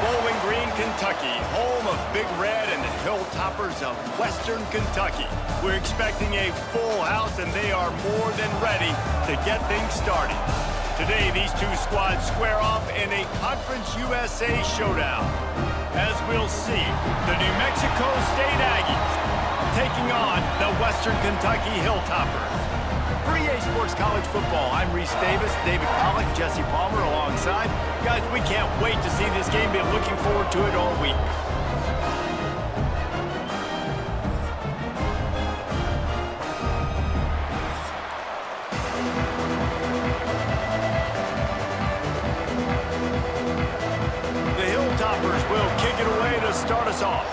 Bowling Green, Kentucky, home of Big Red and the Hilltoppers of Western Kentucky. We're expecting a full house, and they are more than ready to get things started. Today, these two squads square off in a Conference USA showdown. As we'll see, the New Mexico State Aggies taking on the Western Kentucky Hilltoppers. For EA Sports College Football, I'm Reese Davis, David Pollack, Jesse Palmer alongside. Guys, we can't wait to see this game. Been looking forward to it all week. The Hilltoppers will kick it away to start us off.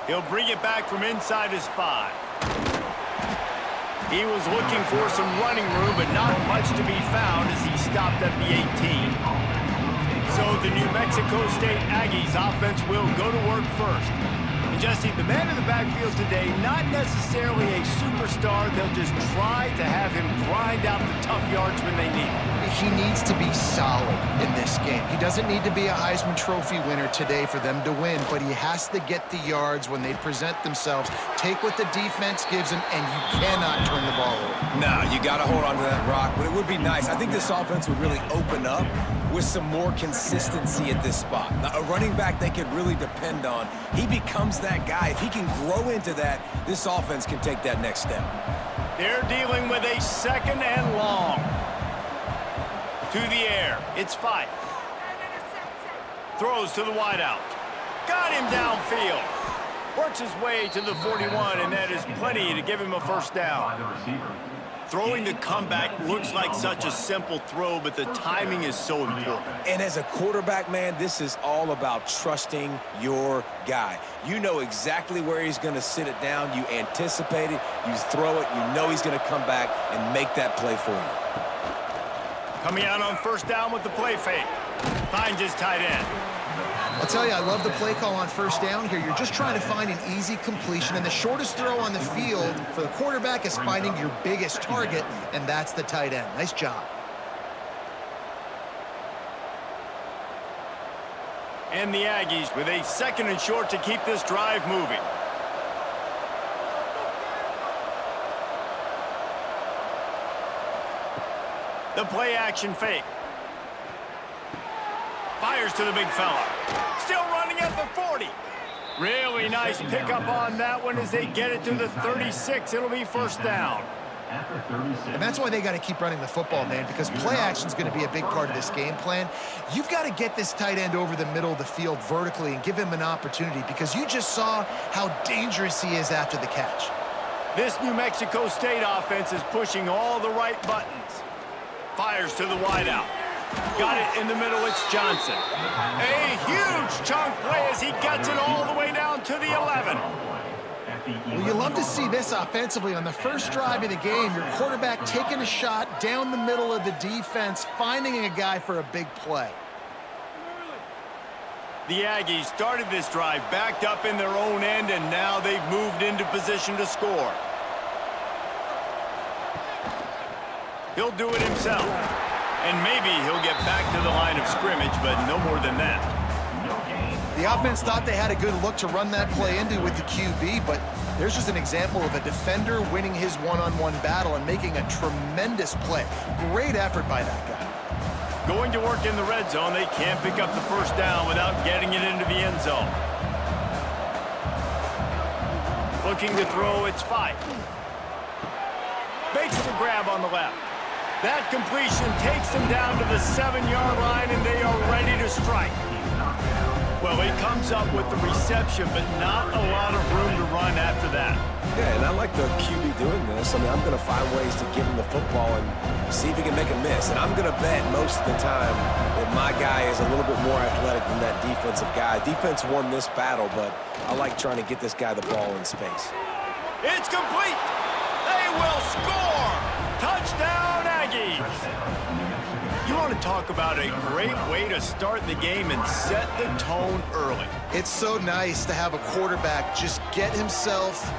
He'll bring it back from inside his 5. He was looking for some running room, but not much to be found as he stopped at the 18. So the New Mexico State Aggies offense will go to work first. And Jesse, the man in the backfield today, not necessarily a superstar. They'll just try to have him grind out the tough yards when they need it. He needs to be solid in this game. He doesn't need to be a Heisman Trophy winner today for them to win, but he has to get the yards when they present themselves. Take what the defense gives him, and you cannot turn the ball over. No, you got to hold on to that rock, but it would be nice. I think this offense would really open up with some more consistency at this spot. Now, a running back they could really depend on. He becomes that guy. If he can grow into that, this offense can take that next step. They're dealing with a second and long. To the air. It's 5. Throws to the wideout. Got him downfield. Works his way to the 41, and that is plenty to give him a first down. Throwing the comeback looks like such a simple throw, but the timing is so important. And as a quarterback, man, this is all about trusting your guy. You know exactly where he's going to sit it down. You anticipate it. You throw it. You know he's going to come back and make that play for you. Coming out on first down with the play fake. Finds his tight end. I'll tell you, I love the play call on first down here. You're just trying to find an easy completion, and the shortest throw on the field for the quarterback is finding your biggest target, and that's the tight end. Nice job. And the Aggies with a second and short to keep this drive moving. The play action fake. Fires to the big fella. Still running at the 40. Really nice pickup on that one as they get it to the 36. It'll be first down. And that's why they got to keep running the football, man, because play action is going to be a big part of this game plan. You've got to get this tight end over the middle of the field vertically and give him an opportunity, because you just saw how dangerous he is after the catch. This New Mexico State offense is pushing all the right buttons. Fires to the wideout. Got it in the middle, it's Johnson. A huge chunk play as he gets it all the way down to the 11. Well, you love to see this offensively. On the first drive of the game, your quarterback taking a shot down the middle of the defense, finding a guy for a big play. The Aggies started this drive backed up in their own end, and now they've moved into position to score. He'll do it himself. And maybe he'll get back to the line of scrimmage, but no more than that. The offense thought they had a good look to run that play into with the QB, but there's just an example of a defender winning his one-on-one battle and making a tremendous play. Great effort by that guy. Going to work in the red zone, they can't pick up the first down without getting it into the end zone. Looking to throw, it's 5. Makes the grab on the left. That completion takes them down to the 7-yard line, and they are ready to strike. Well, he comes up with the reception, but not a lot of room to run after that. Yeah, and I like the QB doing this. I mean, I'm going to find ways to give him the football and see if he can make a miss. And I'm going to bet most of the time that my guy is a little bit more athletic than that defensive guy. Defense won this battle, but I like trying to get this guy the ball in space. It's complete. They will score. Touchdown, Aggies. You want want to talk about a great way to start the game and set the tone early. It's so nice to have a quarterback just get himself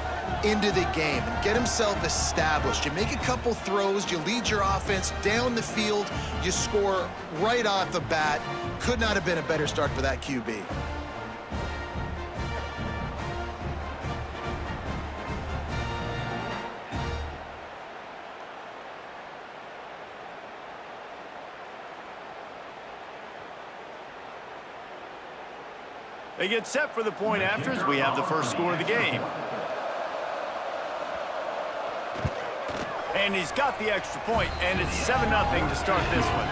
into the game and get himself established. You make a couple throws, you lead your offense down the field, you score right off the bat. Could not have been a better start for that QB. They get set for the point after as we have the first score of the game. And he's got the extra point, and it's 7-0 to start this one.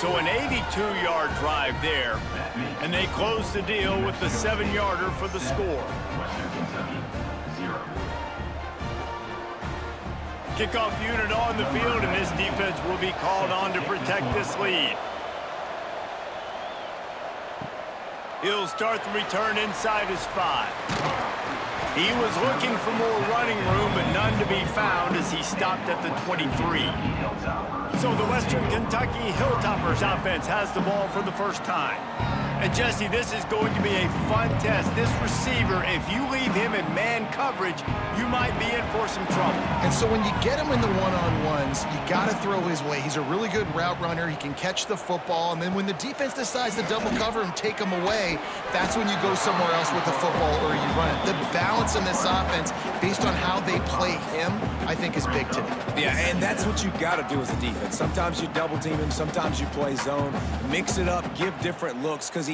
So an 82-yard drive there, and they close the deal with the 7-yarder for the score. Kickoff unit on the field, and this defense will be called on to protect this lead. He'll start the return inside his 5. He was looking for more running room, but none to be found as he stopped at the 23. So the Western Kentucky Hilltoppers offense has the ball for the first time. And Jesse, this is going to be a fun test. This receiver, if you leave him in man coverage, you might be in for some trouble. And so when you get him in the one-on-ones, you got to throw his way. He's a really good route runner. He can catch the football. And then when the defense decides to double cover and take him away, that's when you go somewhere else with the football or you run it. The balance in this offense, based on how they play him, I think is big today. Yeah, and that's what you got to do as a defense. Sometimes you double team him, sometimes you play zone, mix it up, give different looks, because he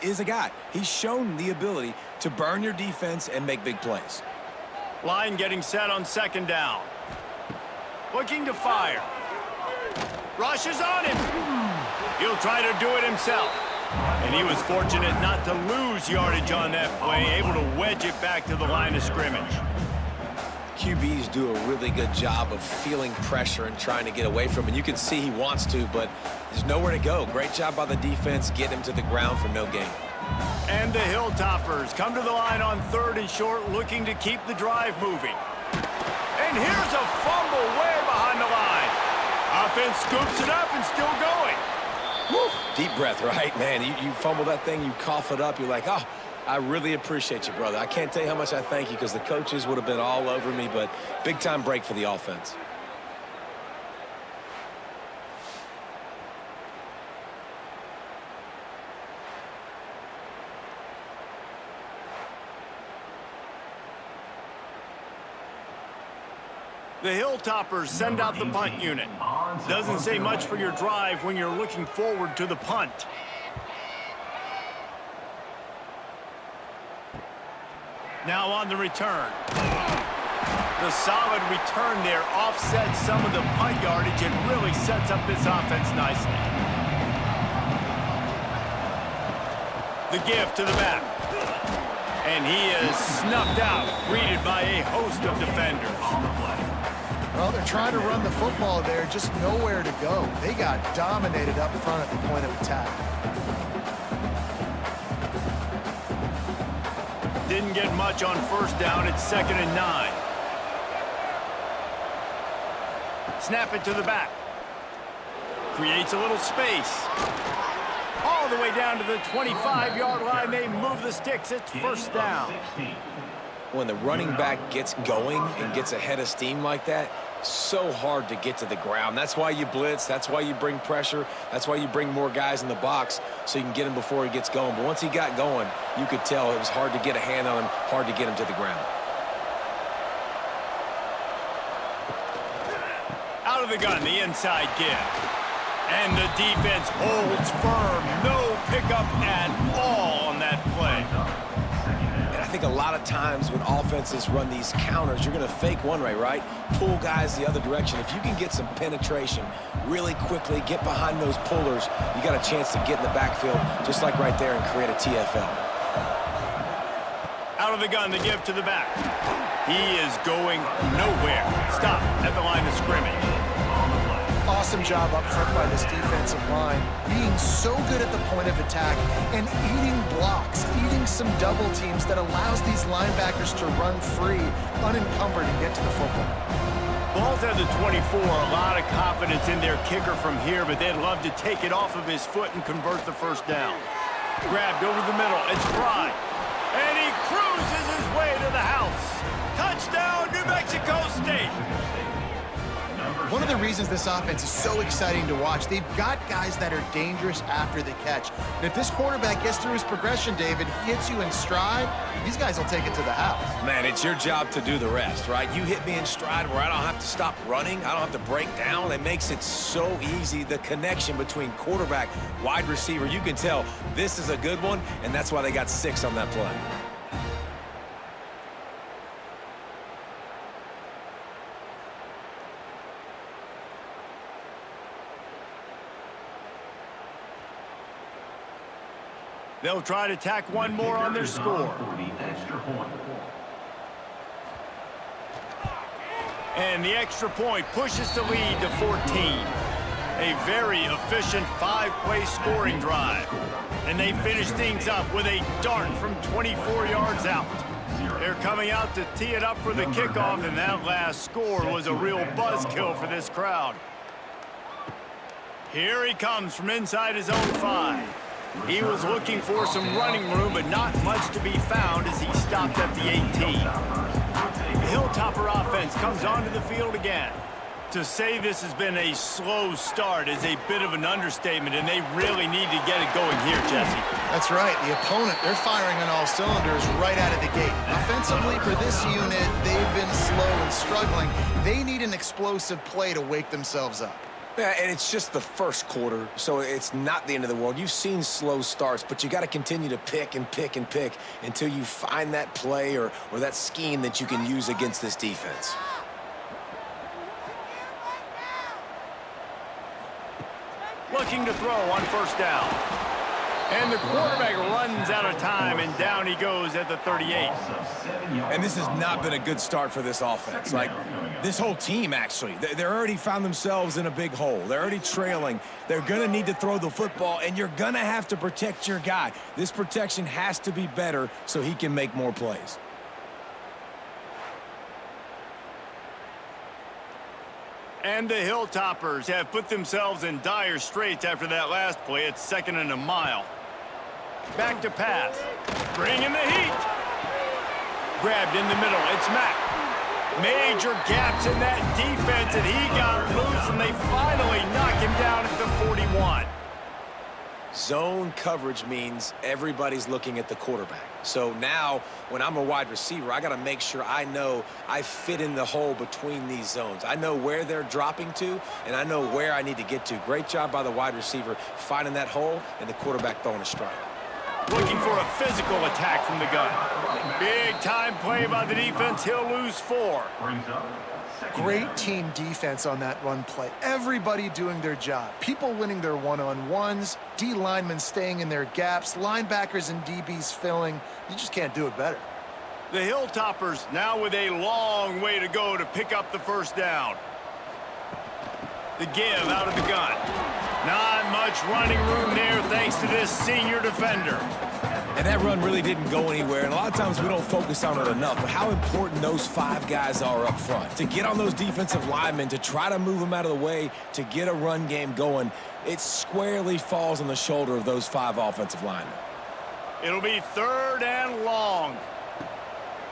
is a guy. He's shown the ability to burn your defense and make big plays. Line getting set on 2nd down. Looking to fire. Rush is on him. He'll try to do it himself. And he was fortunate not to lose yardage on that play, able to wedge it back to the line of scrimmage. QBs do a really good job of feeling pressure and trying to get away from it. And you can see he wants to, but there's nowhere to go. Great job by the defense, getting him to the ground for no gain. And the Hilltoppers come to the line on 3rd and short, looking to keep the drive moving. And here's a fumble way behind the line. Offense scoops it up and still going. Woo. Deep breath, right? Man, you fumble that thing, you cough it up, you're like, oh, I really appreciate you, brother. I can't tell you how much I thank you because the coaches would have been all over me, but big-time break for the offense. The Hilltoppers send out the punt unit. Doesn't say much for your drive when you're looking forward to the punt. Now on the return. The solid return there offsets some of the punt yardage and really sets up this offense nicely. The give to the back. And he is snuffed out, greeted by a host of defenders. Well, they're trying to run the football there, just nowhere to go. They got dominated up front at the point of attack. Didn't get much on 1st down. It's 2nd and 9. Snap it to the back. Creates a little space. All the way down to the 25-yard line. They move the sticks. It's 1st down. When the running back gets going and gets ahead of steam like that, so hard to get to the ground. That's why you blitz. That's why you bring pressure. That's why you bring more guys in the box so you can get him before he gets going. But once he got going, you could tell it was hard to get a hand on him, hard to get him to the ground. Out of the gun, the inside give. And the defense holds firm. No pickup at all on that play. I think a lot of times when offenses run these counters, you're going to fake one way, right? Pull guys the other direction. If you can get some penetration really quickly, get behind those pullers, you got a chance to get in the backfield, just like right there, and create a TFL. Out of the gun, the give to the back. He is going nowhere. Stop at the line of scrimmage. Awesome job up front by this defensive line, being so good at the point of attack and eating blocks, eating some double teams that allows these linebackers to run free, unencumbered, and get to the football. Ball's at the 24, a lot of confidence in their kicker from here, but they'd love to take it off of his foot and convert the first down. Grabbed over the middle, it's Fry. And he cruises his way to the house. Touchdown, New Mexico State. One of the reasons this offense is so exciting to watch, they've got guys that are dangerous after the catch. And if this quarterback gets through his progression, David, hits you in stride, these guys will take it to the house. Man, it's your job to do the rest, right? You hit me in stride where I don't have to stop running. I don't have to break down. It makes it so easy. The connection between quarterback, wide receiver, you can tell this is a good one, and that's why they got 6 on that play. They'll try to tack one more on their score. And the extra point pushes the lead to 14. A very efficient 5-play scoring drive. And they finish things up with a dart from 24 yards out. They're coming out to tee it up for the kickoff, and that last score was a real buzzkill for this crowd. Here he comes from inside his own 5. He was looking for some running room, but not much to be found as he stopped at the 18. The Hilltopper offense comes onto the field again. To say this has been a slow start is a bit of an understatement, and they really need to get it going here, Jesse. That's right. The opponent, they're firing on all cylinders right out of the gate. Offensively, for this unit, they've been slow and struggling. They need an explosive play to wake themselves up. Yeah, and it's just the first quarter, so it's not the end of the world. You've seen slow starts, but you got to continue to pick and pick and pick until you find that play or that scheme that you can use against this defense. Looking to throw on first down. And the quarterback runs out of time, and down he goes at the 38. And this has not been a good start for this offense. Like, this whole team, actually. They're already found themselves in a big hole. They're already trailing. They're going to need to throw the football, and you're going to have to protect your guy. This protection has to be better so he can make more plays. And the Hilltoppers have put themselves in dire straits after that last play. It's 2nd and a mile. Back to pass. Bringing the heat. Grabbed in the middle. It's Mack. Major gaps in that defense, and he got loose, and they finally knock him down at the 41. Zone coverage means everybody's looking at the quarterback. So now, when I'm a wide receiver, I got to make sure I know I fit in the hole between these zones. I know where they're dropping to, and I know where I need to get to. Great job by the wide receiver finding that hole, and the quarterback throwing a strike. Looking for a physical attack from the gun. Big time play by the defense. He'll lose 4. Great team defense on that run play. Everybody doing their job. People winning their one-on-ones, D linemen staying in their gaps, linebackers and DBs filling. You just can't do it better. The Hilltoppers now with a long way to go to pick up the first down. The give out of the gun. Not much running room there thanks to this senior defender. And that run really didn't go anywhere, and a lot of times we don't focus on it enough, but how important those 5 guys are up front. To get on those defensive linemen, to try to move them out of the way, to get a run game going, it squarely falls on the shoulder of those 5 offensive linemen. It'll be 3rd and long.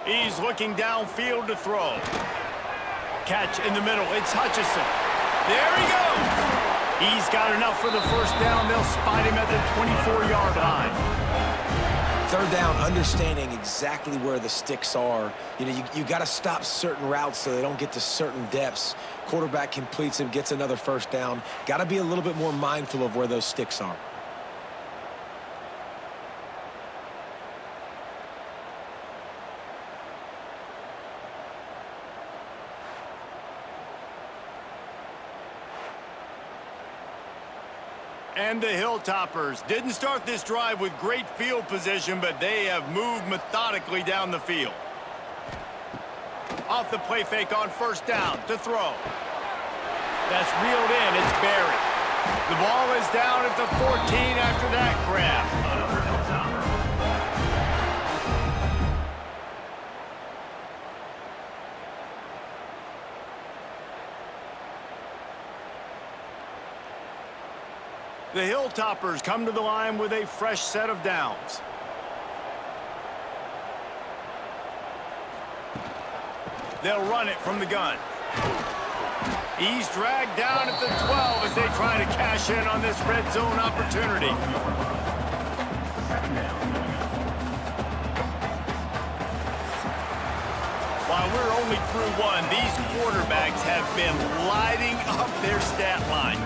He's looking downfield to throw. Catch in the middle. It's Hutchinson. There he goes. He's got enough for the first down. They'll spot him at the 24-yard line. 3rd down, understanding exactly where the sticks are. You know, you got to stop certain routes so they don't get to certain depths. Quarterback completes him, gets another first down. Got to be a little bit more mindful of where those sticks are. And the Hilltoppers didn't start this drive with great field position, but they have moved methodically down the field. Off the play fake on first down to throw. That's reeled in. It's Barry. The ball is down at the 14 after that grab. The Hilltoppers come to the line with a fresh set of downs. They'll run it from the gun. He's dragged down at the 12 as they try to cash in on this red zone opportunity. While we're only through one, these quarterbacks have been lighting up their stat lines.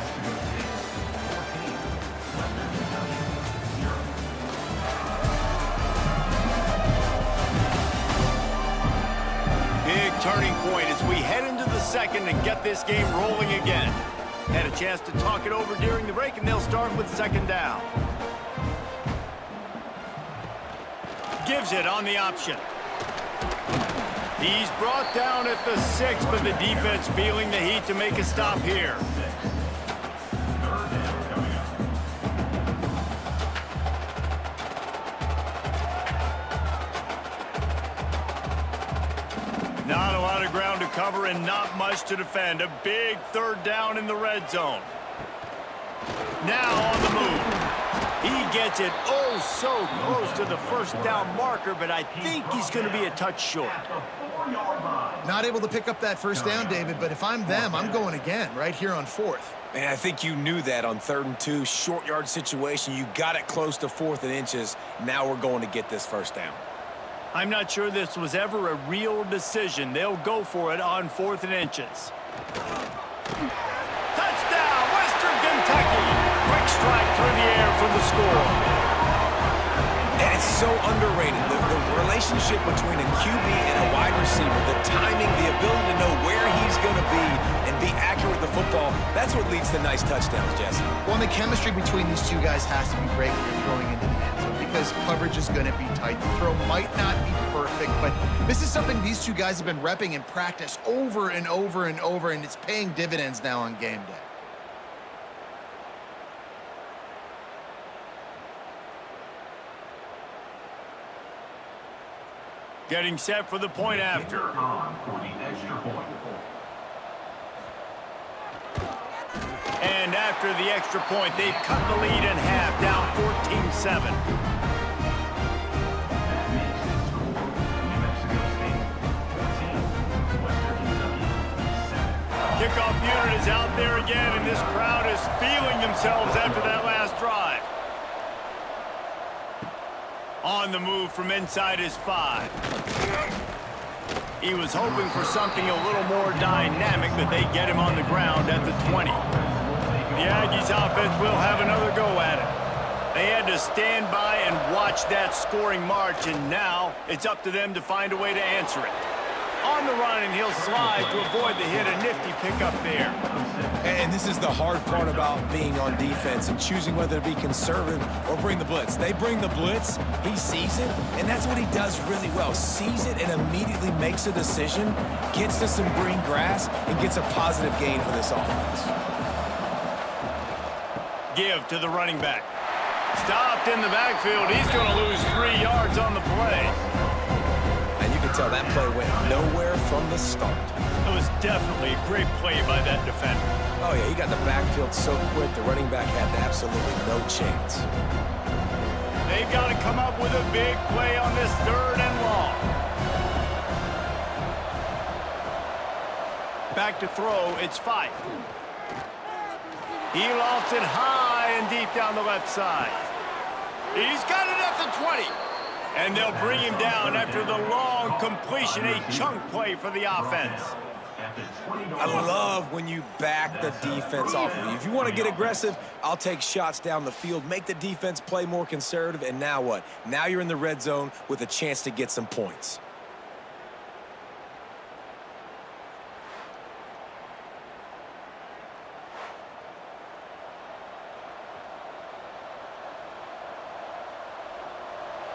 Big turning point as we head into the second and get this game rolling again. Had a chance to talk it over during the break, and they'll start with second down. Gives it on the option. He's brought down at the 6, but the defense feeling the heat to make a stop here. Not a lot of ground to cover and not much to defend. A big third down in the red zone. Now on the move. He gets it oh so close to the first down marker, but I think he's going to be a touch short. Not able to pick up that first down, David, but if I'm them, I'm going again right here on 4th. Man, I think you knew that on 3rd and 2, short yard situation. You got it close to 4th and inches. Now we're going to get this first down. I'm not sure this was ever a real decision. They'll go for it on 4th and inches. Touchdown, Western Kentucky. Quick strike through the air for the score. And it's so underrated, the relationship between a QB and a wide receiver, the timing, the ability to know where he's going to be and be accurate with the football, that's what leads to nice touchdowns, Jesse. Well, and the chemistry between these two guys has to be great when you're throwing into the end zone because coverage is going to be tight. The throw might not be perfect, but this is something these two guys have been repping in practice over and over and over, and it's paying dividends now on game day. Getting set for the point after. And after the extra point, they've cut the lead in half, down 14-7. Kickoff unit is out there again, and this crowd is feeling themselves after that last drive. On the move from inside his 5. He was hoping for something a little more dynamic, but they get him on the ground at the 20. The Aggies offense will have another go at it. They had to stand by and watch that scoring march, and now it's up to them to find a way to answer it. On the run, and he'll slide to avoid the hit. A nifty pickup there. And this is the hard part about being on defense and choosing whether to be conservative or bring the blitz. They bring the blitz, he sees it, and that's what he does really well. Sees it and immediately makes a decision, gets to some green grass, and gets a positive gain for this offense. Give to the running back. Stopped in the backfield. He's going to lose 3 yards on the play. And you can tell that play went nowhere from the start. It was definitely a great play by that defender. Oh, yeah, he got the backfield so quick, the running back had absolutely no chance. They've got to come up with a big play on this 3rd and long. Back to throw, it's 5. He lofts it high and deep down the left side. He's got it at the 20. And they'll bring him down after the long completion, a chunk play for the offense. I love when you back the defense off of you. If you want to get aggressive, I'll take shots down the field, make the defense play more conservative, and now what? Now you're in the red zone with a chance to get some points.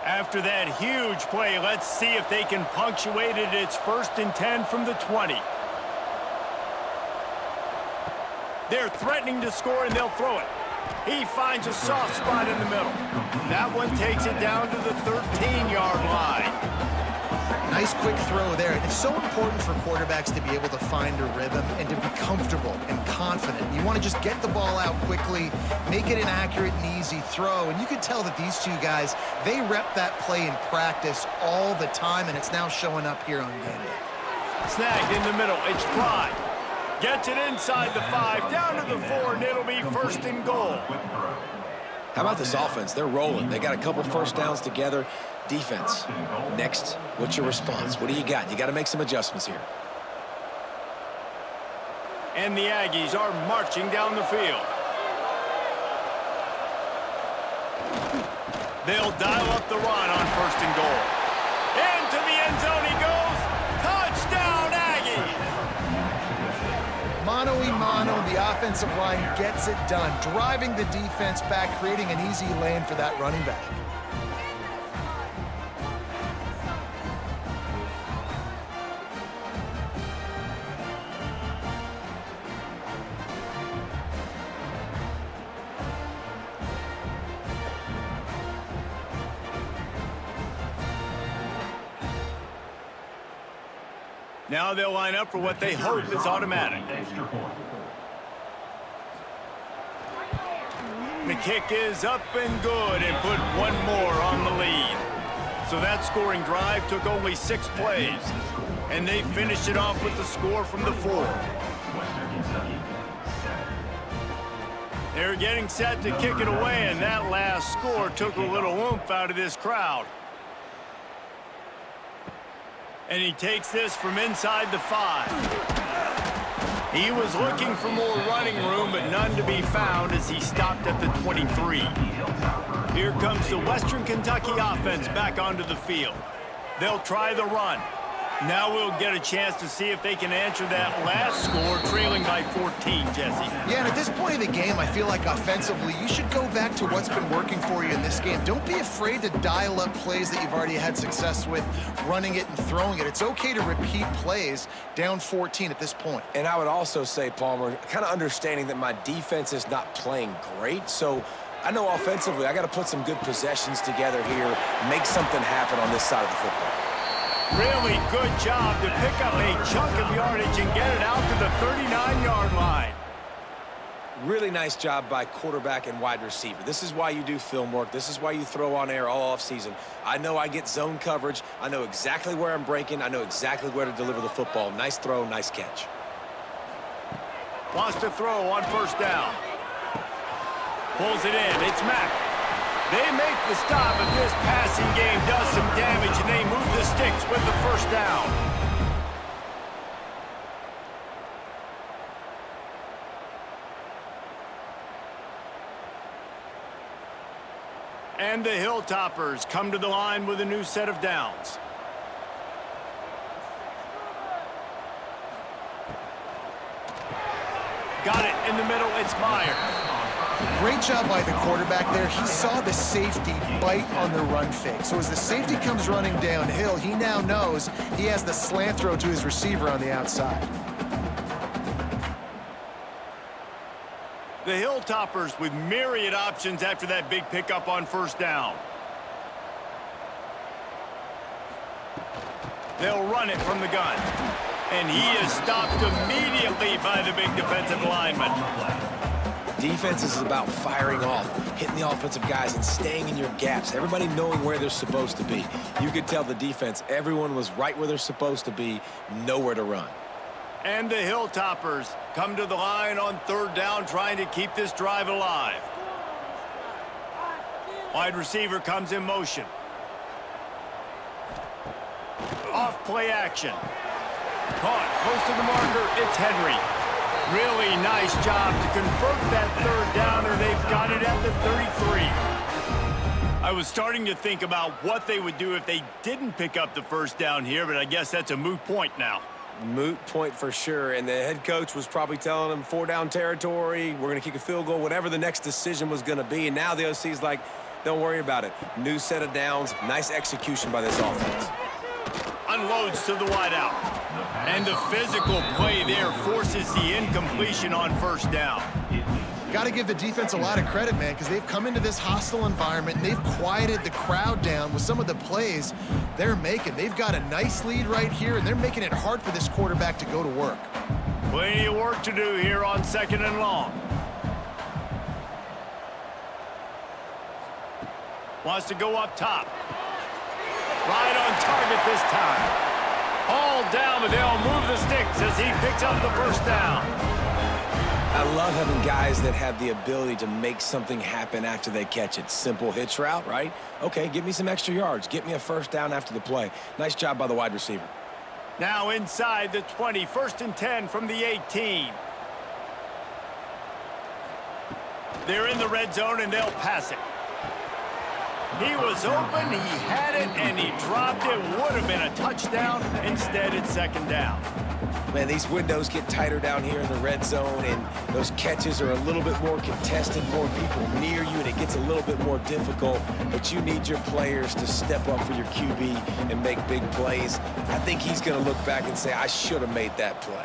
After that huge play, let's see if they can punctuate it. It's 1st and 10 from the 20. They're threatening to score, and they'll throw it. He finds a soft spot in the middle. That one takes it down to the 13-yard line. Nice quick throw there. And it's so important for quarterbacks to be able to find a rhythm and to be comfortable and confident. You want to just get the ball out quickly, make it an accurate and easy throw. And you can tell that these two guys, they rep that play in practice all the time, and it's now showing up here on game day. Snagged in the middle. It's Pride. Gets it inside the 5, down to the 4, and it'll be first and goal. How about this offense? They're rolling. They got a couple first downs together. Defense, next, what's your response? What do you got? You got to make some adjustments here. And the Aggies are marching down the field. They'll dial up the run on first and goal. Into the end zone he goes. Touchdown, Aggies! Mano-a-mano, the offensive line gets it done, driving the defense back, creating an easy lane for that running back. Now they'll line up for what they hope is automatic. The kick is up and good and put one more on the lead. So that scoring drive took only 6 plays. And they finished it off with the score from the 4. They're getting set to kick it away, and that last score took a little oomph out of this crowd. And he takes this from inside the 5. He was looking for more running room, but none to be found as he stopped at the 23. Here comes the Western Kentucky offense back onto the field. They'll try the run. Now we'll get a chance to see if they can answer that last score, trailing by 14, Jesse. Yeah, and at this point in the game, I feel like offensively, you should go back to what's been working for you in this game. Don't be afraid to dial up plays that you've already had success with, running it and throwing it. It's okay to repeat plays down 14 at this point. And I would also say, Palmer, kind of understanding that my defense is not playing great, so I know offensively I got to put some good possessions together here, make something happen on this side of the football. Really good job to pick up a chunk of yardage and get it out to the 39-yard line. Really nice job by quarterback and wide receiver. This is why you do film work. This is why you throw on air all offseason. I know I get zone coverage. I know exactly where I'm breaking. I know exactly where to deliver the football. Nice throw, nice catch. Wants to throw on first down. Pulls it in. It's Mack. They make the stop, but this passing game does some damage, and they move the sticks with the first down. And the Hilltoppers come to the line with a new set of downs. Got it in the middle. It's Myers. Great job by the quarterback there. He saw the safety bite on the run fake. So as the safety comes running downhill, he now knows he has the slant throw to his receiver on the outside. The Hilltoppers with myriad options after that big pickup on first down. They'll run it from the gun. And he is stopped immediately by the big defensive lineman. Defense is about firing off, hitting the offensive guys, and staying in your gaps. Everybody knowing where they're supposed to be. You could tell the defense, everyone was right where they're supposed to be, nowhere to run. And the Hilltoppers come to the line on third down, trying to keep this drive alive. Wide receiver comes in motion. Off play action. Caught close to the marker. It's Henry. Really nice job to convert that third downer. They've got it at the 33. I was starting to think about what they would do if they didn't pick up the first down here, but I guess that's a moot point now. Moot point for sure, and the head coach was probably telling them 4-down territory, we're going to kick a field goal, whatever the next decision was going to be, and now the OC's like, don't worry about it. New set of downs, nice execution by this offense. Unloads to the wideout. And the physical play there forces the incompletion on first down. Got to give the defense a lot of credit, man, because they've come into this hostile environment and they've quieted the crowd down with some of the plays they're making. They've got a nice lead right here, and they're making it hard for this quarterback to go to work. Plenty of work to do here on 2nd and long. Wants to go up top. Right on target this time. All down, but they'll move the sticks as he picks up the first down. I love having guys that have the ability to make something happen after they catch it. Simple hitch route, right? Okay, give me some extra yards. Get me a first down after the play. Nice job by the wide receiver. Now inside the 20, 1st and 10 from the 18. They're in the red zone, and they'll pass it. He was open, he had it, and he dropped it. Would have been a touchdown. Instead, it's 2nd down. Man, these windows get tighter down here in the red zone, and those catches are a little bit more contested, more people near you, and it gets a little bit more difficult. But you need your players to step up for your QB and make big plays. I think he's going to look back and say, I should have made that play.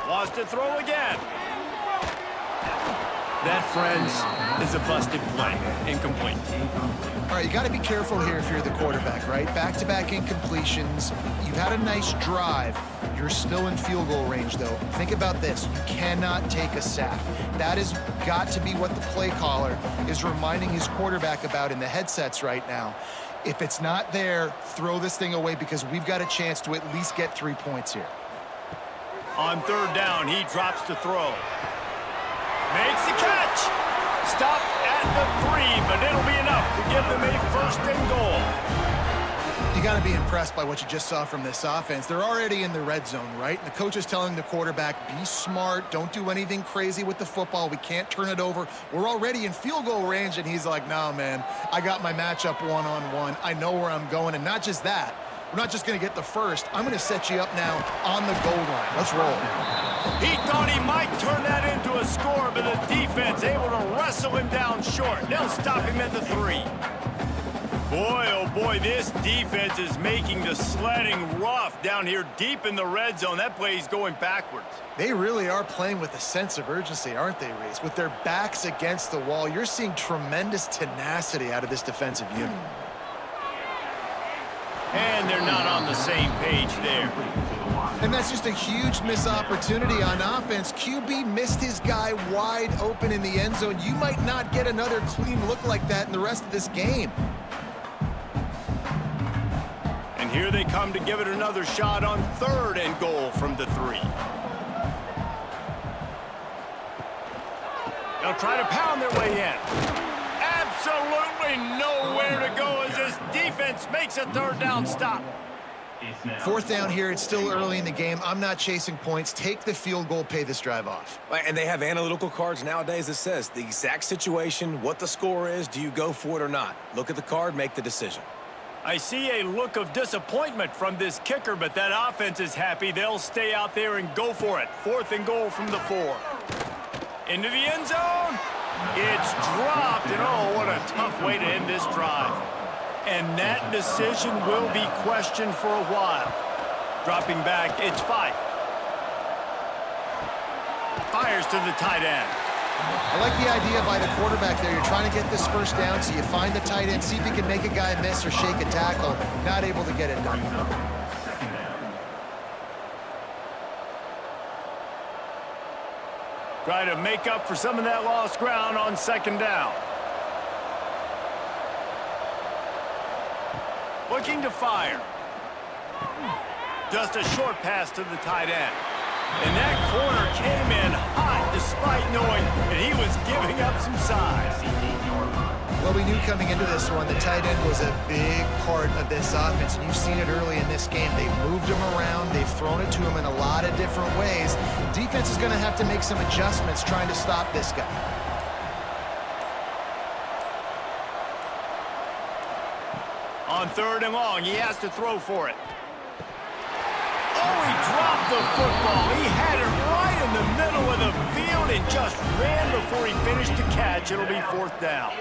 Wants to throw again. That, friends, is a busted play. Incomplete. All right, you got to be careful here if you're the quarterback, right? Back-to-back incompletions. You've had a nice drive. You're still in field goal range, though. Think about this. You cannot take a sack. That has got to be what the play caller is reminding his quarterback about in the headsets right now. If it's not there, throw this thing away because we've got a chance to at least get 3 points here. On 3rd down, he drops to throw. Makes the catch. Stopped at the 3, but it'll be enough to give them a 1st and goal. You got to be impressed by what you just saw from this offense. They're already in the red zone, right? And the coach is telling the quarterback, be smart. Don't do anything crazy with the football. We can't turn it over. We're already in field goal range. And he's like, nah, man, I got my matchup one-on-one. I know where I'm going. And not just that. We're not just going to get the first. I'm going to set you up now on the goal line. Let's roll. He thought he might turn that into a score, but the defense able to wrestle him down short. They'll stop him at the 3. Boy, oh boy, this defense is making the sledding rough down here deep in the red zone. That play is going backwards. They really are playing with a sense of urgency, aren't they, Reese? With their backs against the wall, you're seeing tremendous tenacity out of this defensive unit. And they're not on the same page there. And that's just a huge missed opportunity on offense. QB missed his guy wide open in the end zone. You might not get another clean look like that in the rest of this game. And here they come to give it another shot on 3rd and goal from the 3. They'll try to pound their way in. Absolutely nowhere to go as this defense makes a 3rd down stop. 4th down here. It's still early in the game. I'm not chasing points. Take the field goal, pay this drive off. And they have analytical cards nowadays that says the exact situation, what the score is, do you go for it or not? Look at the card, make the decision. I see a look of disappointment from this kicker, but that offense is happy. They'll stay out there and go for it. 4th and goal from the 4. Into the end zone. It's dropped, and oh, what a tough way to end this drive. And that decision will be questioned for a while. Dropping back, it's 5. Fires to the tight end. I like the idea by the quarterback there. You're trying to get this first down, so you find the tight end, see if he can make a guy miss or shake a tackle. Not able to get it done. Try to make up for some of that lost ground on 2nd down. Looking to fire. Just a short pass to the tight end. And that corner came in hot despite knowing that he was giving up some size. Well, we knew coming into this one, the tight end was a big part of this offense, and you've seen it early in this game. They've moved him around. They've thrown it to him in a lot of different ways. Defense is going to have to make some adjustments trying to stop this guy. On 3rd and long, he has to throw for it. Oh, he dropped the football. He had it right in the middle of the field and just ran before he finished the catch. It'll be 4th down.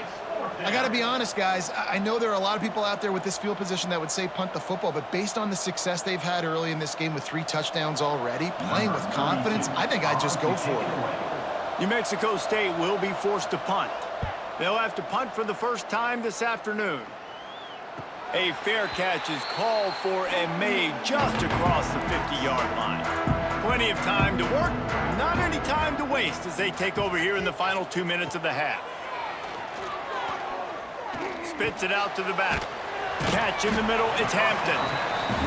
I got to be honest, guys. I know there are a lot of people out there with this field position that would say punt the football, but based on the success they've had early in this game with 3 touchdowns already, playing with confidence, I think I'd just go for it. New Mexico State will be forced to punt. They'll have to punt for the first time this afternoon. A fair catch is called for and made just across the 50-yard line. Plenty of time to work, not any time to waste as they take over here in the final 2 minutes of the half. Spits it out to the back. Catch in the middle, it's Hampton.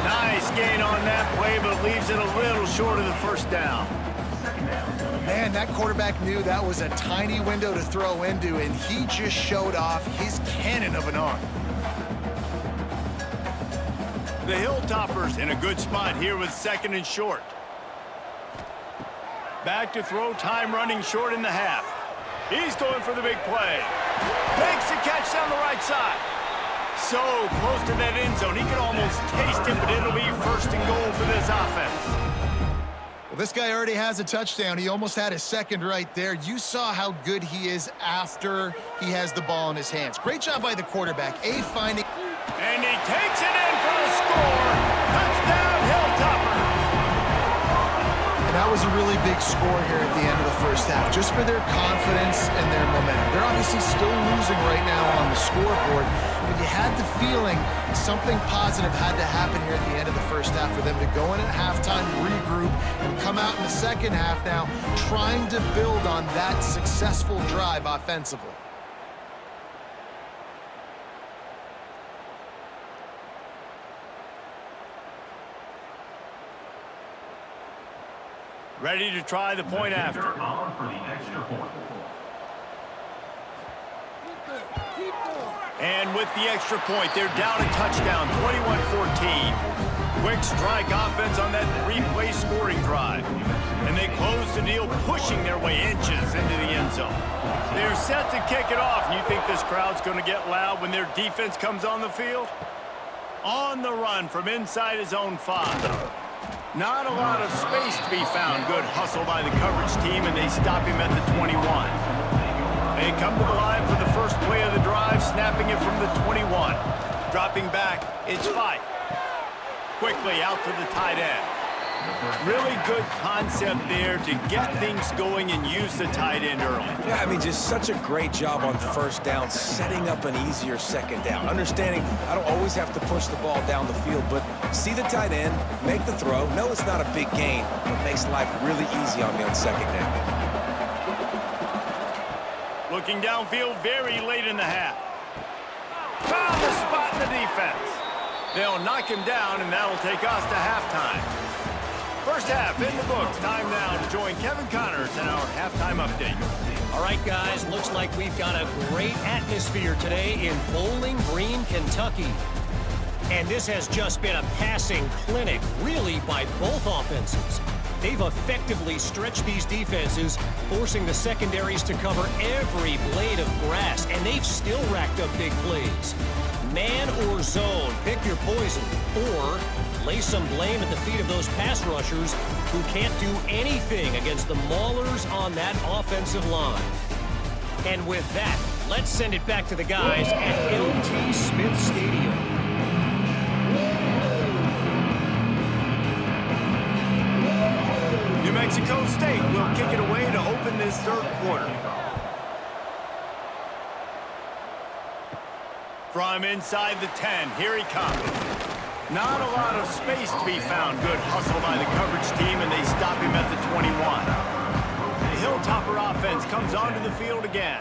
Nice gain on that play, but leaves it a little short of the first down. Man, that quarterback knew that was a tiny window to throw into, and he just showed off his cannon of an arm. The Hilltoppers in a good spot here with 2nd and short. Back to throw, time running short in the half. He's going for the big play. Makes the catch down the right side. So close to that end zone, he can almost taste it, but it'll be 1st and goal for this offense. Well, this guy already has a touchdown. He almost had his 2nd right there. You saw how good he is after he has the ball in his hands. Great job by the quarterback. Finding... And he takes it in for the score. Touchdown, Hilltoppers. And that was a really big score here at the end of the first half, just for their confidence and their momentum. They're obviously still losing right now on the scoreboard, but you had the feeling something positive had to happen here at the end of the first half for them to go in at halftime, regroup, and come out in the second half now trying to build on that successful drive offensively. Ready to try the point after. And with the extra point, they're down a touchdown, 21-14. Quick strike offense on that 3-play scoring drive. And they close the deal, pushing their way inches into the end zone. They're set to kick it off. And you think this crowd's going to get loud when their defense comes on the field? On the run from inside his own 5. Not a lot of space to be found. Good hustle by the coverage team, and they stop him at the 21. They come to the line for the first play of the drive, snapping it from the 21. Dropping back, it's 5. Quickly out to the tight end. Really good concept there to get things going and use the tight end early. Yeah, I mean, just such a great job on 1st down, setting up an easier 2nd down. Understanding I don't always have to push the ball down the field, but see the tight end, make the throw. No, it's not a big gain, but makes life really easy on me on 2nd down. Looking downfield very late in the half. Found the spot in the defense. They'll knock him down, and that'll take us to halftime. First half in the books. Time now to join Kevin Connors in our halftime update. All right, guys, looks like we've got a great atmosphere today in Bowling Green, Kentucky. And this has just been a passing clinic, really, by both offenses. They've effectively stretched these defenses, forcing the secondaries to cover every blade of grass, and they've still racked up big plays. Man or zone, pick your poison, or lay some blame at the feet of those pass rushers who can't do anything against the maulers on that offensive line. And with that, let's send it back to the guys at L.T. Smith Stadium. New Mexico State will kick it away to open this 3rd quarter. From inside the 10, here he comes. Not a lot of space to be found. Good hustle by the coverage team, and they stop him at the 21. The Hilltopper offense comes onto the field again.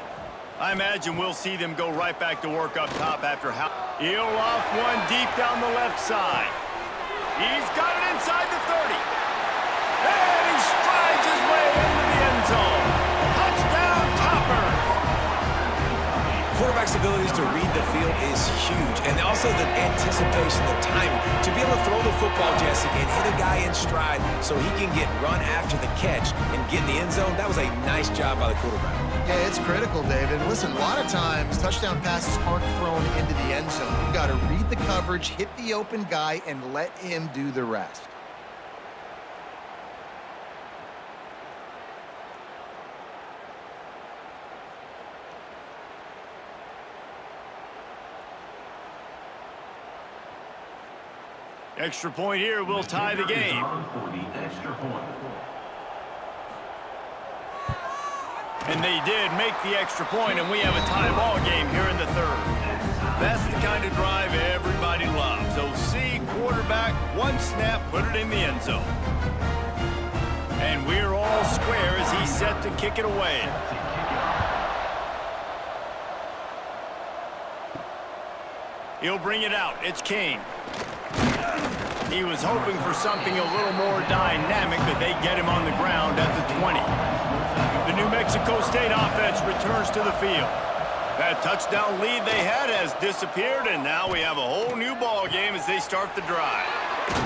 I imagine we'll see them go right back to work up top after how. He'll off one deep down the left side. He's got it inside the 30. And he strides his way into the end zone. Touchdown, Toppers! Quarterback's abilities to read the field is huge, and also the anticipation, the timing, to be able to throw the football, Jesse, and hit a guy in stride so he can get run after the catch and get in the end zone. That was a nice job by the quarterback. Yeah, it's critical, David. Listen, a lot of times touchdown passes aren't thrown into the end zone. You've got to read the coverage, hit the open guy, and let him do the rest. Extra point here will tie the game. And they did make the extra point, and we have a tie ball game here in the third. That's the kind of drive everybody loves. OC, quarterback, one snap, put it in the end zone. And we're all square as he's set to kick it away. He'll bring it out. It's King. He was hoping for something a little more dynamic, but they get him on the ground at the 20. The New Mexico State offense returns to the field. That touchdown lead they had has disappeared, and now we have a whole new ball game as they start the drive.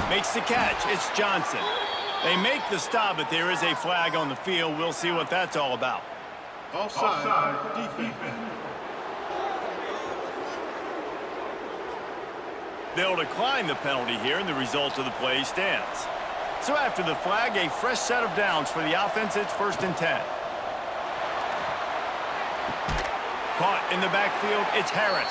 Makes the catch. It's Johnson. They make the stop, but there is a flag on the field. We'll see what that's all about. Offside, defense. They'll decline the penalty here, and the result of the play stands. So after the flag, a fresh set of downs for the offense. It's 1st and 10. Caught in the backfield, it's Harris.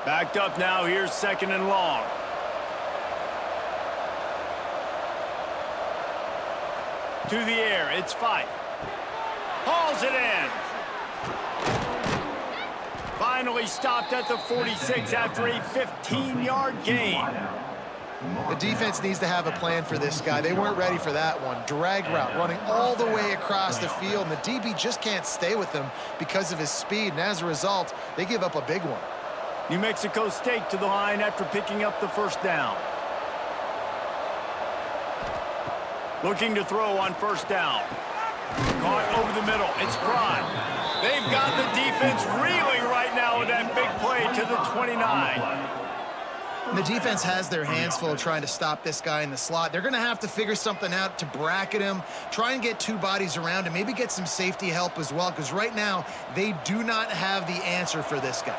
Backed up now, here's 2nd and long. To the air, it's Fife. Hauls it in. Finally stopped at the 46 after a 15-yard gain. The defense needs to have a plan for this guy. They weren't ready for that one. Drag route, running all the way across the field, and the DB just can't stay with him because of his speed, and as a result, they give up a big one. New Mexico State to the line after picking up the 1st down. Looking to throw on 1st down. Caught over the middle. It's Prime. They've got the defense reeling right now with that big play to the 29. And the defense has their hands full trying to stop this guy in the slot. They're going to have to figure something out to bracket him, try and get 2 bodies around him, maybe get some safety help as well, because right now they do not have the answer for this guy.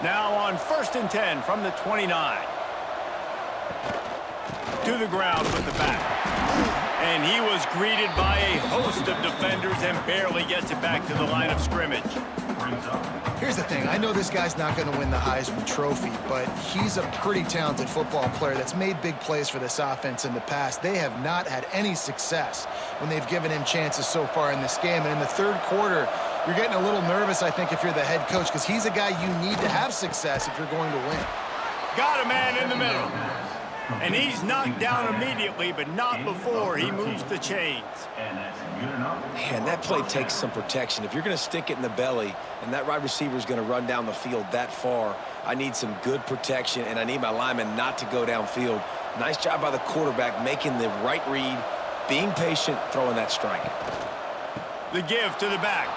Now on 1st and 10 from the 29. To the ground with the back. And he was greeted by a host of defenders and barely gets it back to the line of scrimmage. Here's the thing. I know this guy's not going to win the Heisman Trophy, but he's a pretty talented football player that's made big plays for this offense in the past. They have not had any success when they've given him chances so far in this game. And in the 3rd quarter, you're getting a little nervous, I think, if you're the head coach, because he's a guy you need to have success if you're going to win. Got a man in the middle. And he's knocked down immediately, but not before he moves the chains. Man, that play takes some protection. If you're going to stick it in the belly and that wide receiver is going to run down the field that far, I need some good protection, and I need my lineman not to go downfield. Nice job by the quarterback making the right read, being patient, throwing that strike. The give to the back.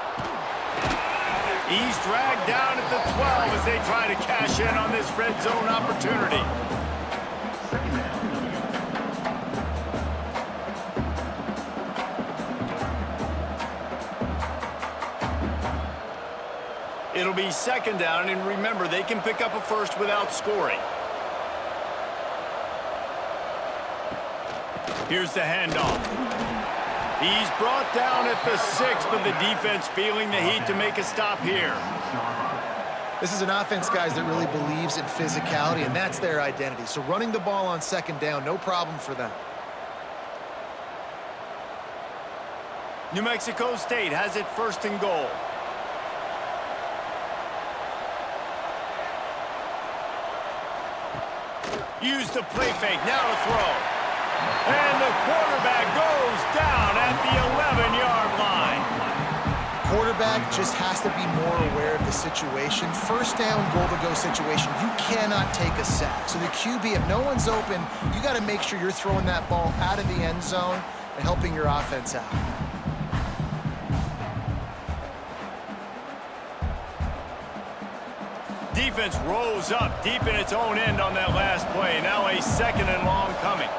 He's dragged down at the 12 as they try to cash in on this red zone opportunity. It'll be 2nd down, and remember, they can pick up a 1st without scoring. Here's the handoff. He's brought down at the 6, but the defense feeling the heat to make a stop here. This is an offense, guys, that really believes in physicality, and that's their identity. So running the ball on 2nd down, no problem for them. New Mexico State has it 1st and goal. Use the play fake, now to throw. And the quarterback goes down at the 11-yard line. Quarterback just has to be more aware of the situation. 1st down, goal-to-go situation, you cannot take a sack. So the QB, if no one's open, you got to make sure you're throwing that ball out of the end zone and helping your offense out. Defense rose up deep in its own end on that last play. Now a 2nd and long coming.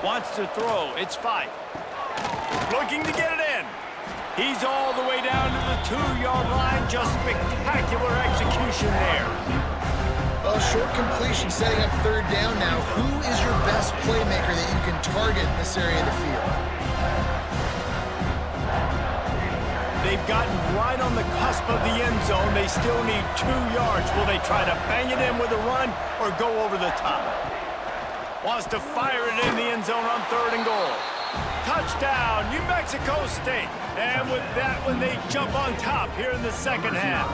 Wants to throw. It's Fife. Looking to get it in. He's all the way down to the 2-yard line. Just spectacular execution there. Well, short completion setting up third down now. Who is your best playmaker that you can target in this area of the field? They've gotten right on the cusp of the end zone. They still need 2 yards. Will they try to bang it in with a run or go over the top? Wants to fire it in the end zone on 3rd and goal. Touchdown, New Mexico State. And with that one, they jump on top here in the second half.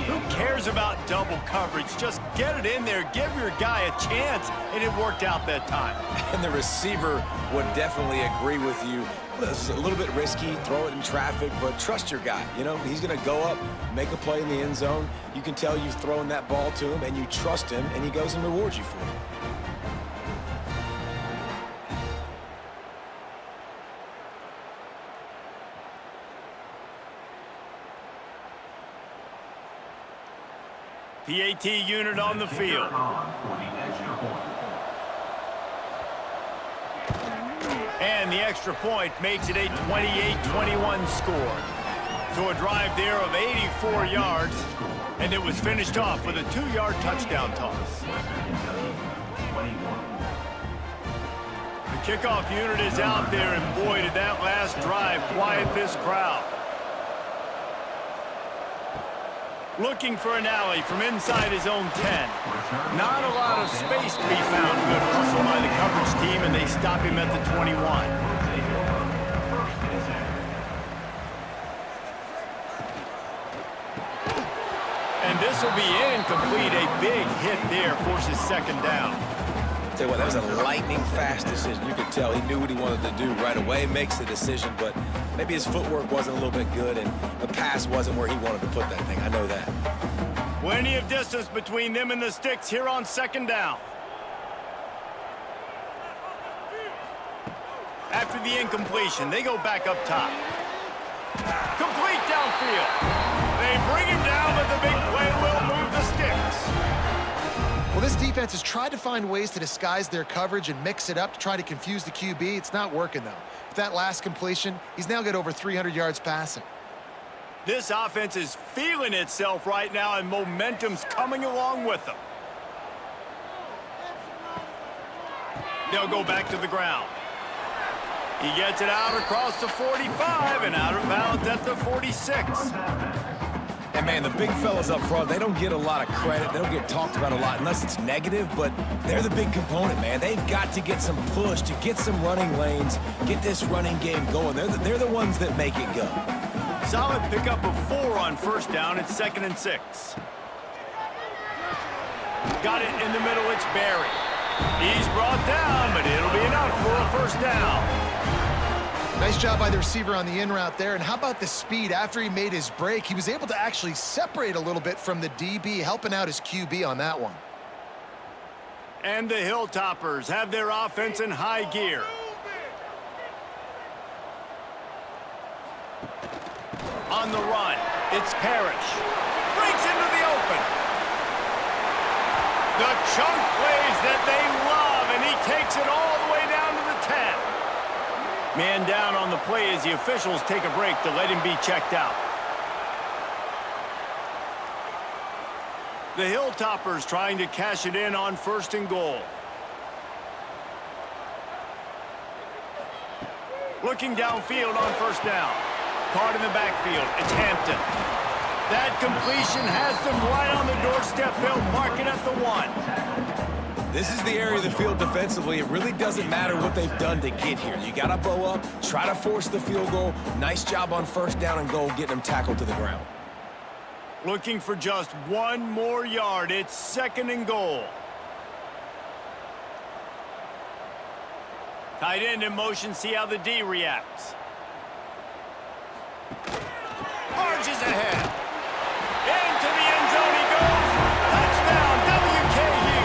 Who cares about double coverage? Just get it in there, give your guy a chance, and it worked out that time. And the receiver would definitely agree with you. This is a little bit risky, throw it in traffic, but trust your guy. You know, he's going to go up, make a play in the end zone. You can tell you've thrown that ball to him, and you trust him, and he goes and rewards you for it. PAT unit on the field. And the extra point makes it a 28-21 score. So a drive there of 84 yards, and it was finished off with a 2-yard touchdown toss. The kickoff unit is out there, and boy, did that last drive quiet this crowd. Looking for an alley from inside his own 10. Not a lot of space to be found. Good hustle by the coverage team, and they stop him at the 21. And this will be incomplete. A big hit there forces 2nd down. Tell you what, that was a lightning-fast decision. You could tell he knew what he wanted to do right away, makes the decision, but maybe his footwork wasn't a little bit good, and the pass wasn't where he wanted to put that thing. I know that. Plenty of distance between them and the sticks here on 2nd down. After the incompletion, they go back up top. Complete downfield. They bring him down, but the big play will move the sticks. Well, this defense has tried to find ways to disguise their coverage and mix it up to try to confuse the QB. It's not working, though. With that last completion, he's now got over 300 yards passing. This offense is feeling itself right now, and momentum's coming along with them. They'll go back to the ground. He gets it out across the 45 and out of bounds at the 46. And, man, the big fellas up front, they don't get a lot of credit. They don't get talked about a lot unless it's negative, but they're the big component, man. They've got to get some push, to get some running lanes, get this running game going. They're the ones that make it go. Solid pickup of 4 on 1st down. It's 2nd and 6. Got it in the middle. It's Barry. He's brought down, but it'll be enough for a 1st down. Nice job by the receiver on the in route there. And how about the speed? After he made his break, he was able to actually separate a little bit from the DB, helping out his QB on that one. And the Hilltoppers have their offense in high gear. On the run, it's Parrish. Breaks into the open. The chunk plays that they love, and he takes it all the way down to the 10. Man down on the play as the officials take a break to let him be checked out. The Hilltoppers trying to cash it in on 1st and goal. Looking downfield on 1st down. Caught in the backfield. It's Hampton. That completion has them right on the doorstep. They'll mark it at the 1. This is the area of the field defensively. It really doesn't matter what they've done to get here. You got to bow up, try to force the field goal. Nice job on 1st down and goal, getting them tackled to the ground. Looking for just 1 more yard. It's 2nd and goal. Tight end in motion. See how the D reacts. Marches ahead. Into the end zone he goes. Touchdown, WKU.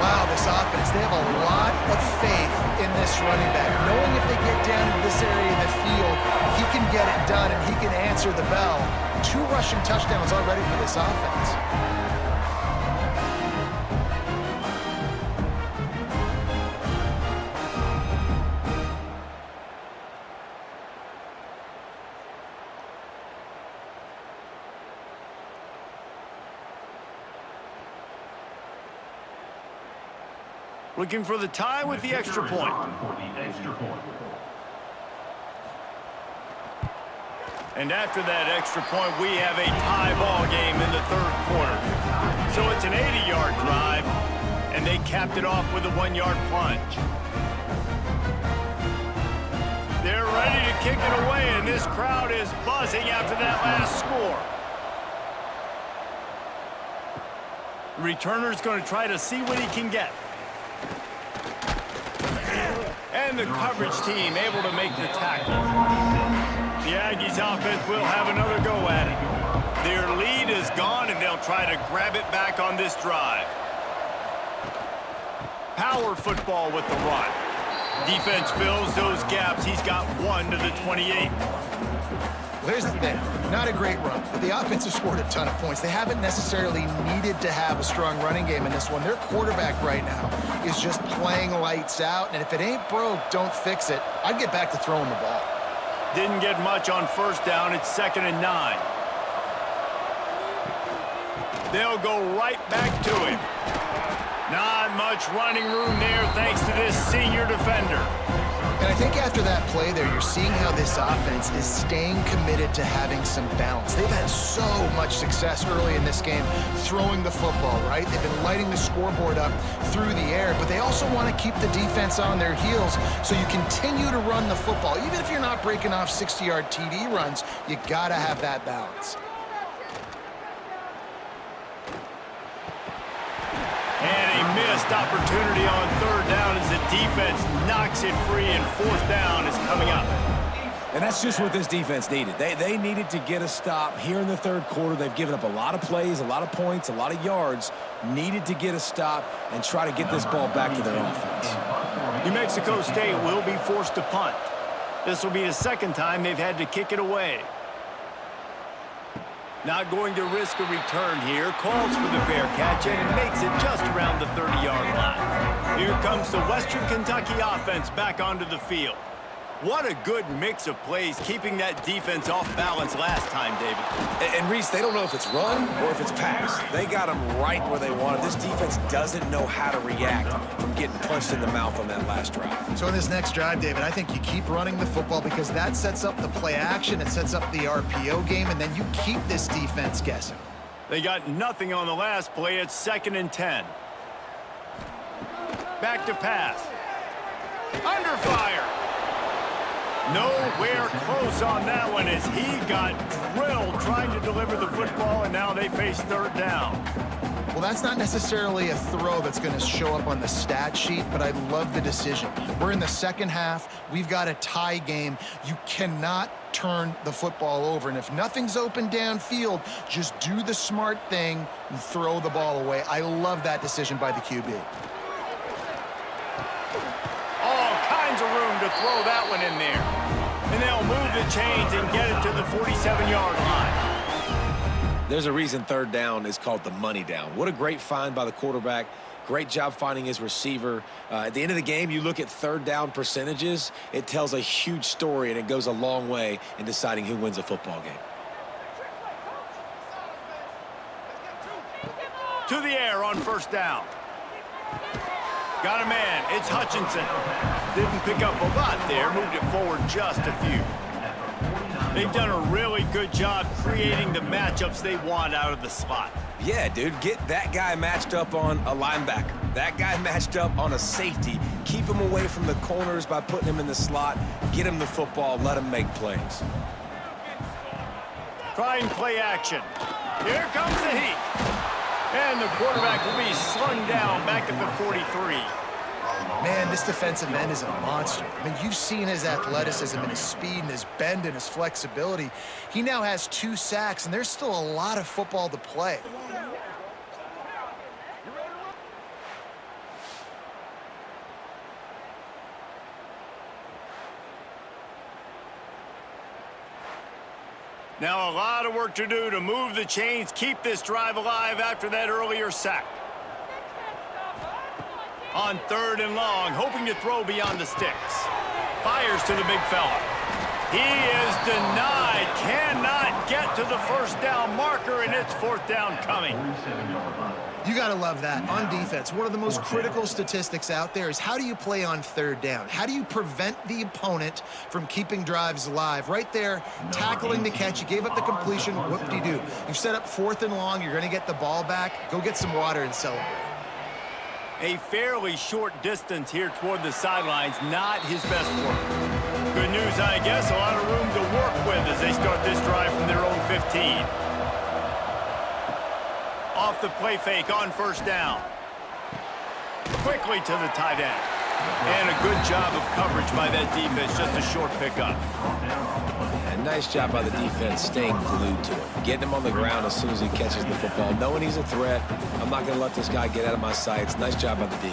Wow, this offense, they have a lot of faith in this running back. Knowing if they get down in this area of the field, he can get it done and he can answer the bell. 2 rushing touchdowns already for this offense. Looking for the tie with the extra point. And after that extra point, we have a tie ball game in the third quarter. So it's an 80-yard drive, and they capped it off with a 1-yard plunge. They're ready to kick it away, and this crowd is buzzing after that last score. The returner's going to try to see what he can get. And the coverage team able to make the tackle. The Aggies offense will have another go at it. Their lead is gone, and they'll try to grab it back on this drive. Power football with the run. Defense fills those gaps. He's got 1 to the 28. Well, here's the thing. Not a great run, but the offense has scored a ton of points. They haven't necessarily needed to have a strong running game in this one. Their quarterback right now is just playing lights out, and if it ain't broke, don't fix it. I'd get back to throwing the ball. Didn't get much on first down. It's 2nd and 9. They'll go right back to him. Not much running room there thanks to this senior defender. And I think after that play there, you're seeing how this offense is staying committed to having some balance. They've had so much success early in this game throwing the football, right? They've been lighting the scoreboard up through the air, but they also want to keep the defense on their heels so you continue to run the football. Even if you're not breaking off 60-yard TD runs, you got to have that balance. And a missed opportunity on 3rd down as the defense knocks it free, and 4th down is coming up. And that's just what this defense needed. They needed to get a stop here in the 3rd quarter. They've given up a lot of plays, a lot of points, a lot of yards. Needed to get a stop and try to get this ball back to their offense. New Mexico State will be forced to punt. This will be the 2nd time they've had to kick it away. Not going to risk a return here. Calls for the fair catch and makes it just around the 30-yard line. Here comes the Western Kentucky offense back onto the field. What a good mix of plays, keeping that defense off balance last time, David. And Reese, they don't know if it's run or if it's pass. They got them right where they wanted. This defense doesn't know how to react from getting punched in the mouth on that last drive. So in this next drive, David, I think you keep running the football because that sets up the play action, it sets up the RPO game, and then you keep this defense guessing. They got nothing on the last play. It's 2nd and 10. Back to pass. Under fire. Nowhere close on that one as he got drilled trying to deliver the football, and now they face 3rd down. Well, that's not necessarily a throw that's going to show up on the stat sheet, but I love the decision. We're in the 2nd half. We've got a tie game. You cannot turn the football over, and if nothing's open downfield, just do the smart thing and throw the ball away. I love that decision by the QB. All kinds of room to throw that one in there. And they'll move the chains and get it to the 47-yard line. There's a reason 3rd down is called the money down. What a great find by the quarterback. Great job finding his receiver. At the end of the game, you look at 3rd down percentages. It tells a huge story, and it goes a long way in deciding who wins a football game. To the air on 1st down. Got a man. It's Hutchinson. Didn't pick up a lot there. Moved it forward just a few. They've done a really good job creating the matchups they want out of the slot. Yeah, dude, get that guy matched up on a linebacker. That guy matched up on a safety. Keep him away from the corners by putting him in the slot. Get him the football. Let him make plays. Trying play action. Here comes the heat. And the quarterback will be slung down back at the 43. Man, this defensive end is a monster. I mean, you've seen his athleticism and his speed and his bend and his flexibility. He now has 2 sacks, and there's still a lot of football to play. Now a lot of work to do to move the chains, keep this drive alive after that earlier sack. On 3rd and long, hoping to throw beyond the sticks. Fires to the big fella. He is denied, cannot get to the 1st down marker, and it's 4th down coming. You got to love that. On defense, one of the most critical statistics out there is how do you play on third down? How do you prevent the opponent from keeping drives alive? Right there, tackling the catch. You gave up the completion. Whoop-de-doo. You've set up 4th and long. You're going to get the ball back. Go get some water and celebrate. A fairly short distance here toward the sidelines, not his best work. Good news, I guess, a lot of room to work with as they start this drive from their own 15. Off the play fake on 1st down. Quickly to the tight end. And a good job of coverage by that defense, just a short pickup. And nice job by the defense staying glued to him. Getting him on the ground as soon as he catches the football. Knowing he's a threat, I'm not going to let this guy get out of my sights. Nice job by the D.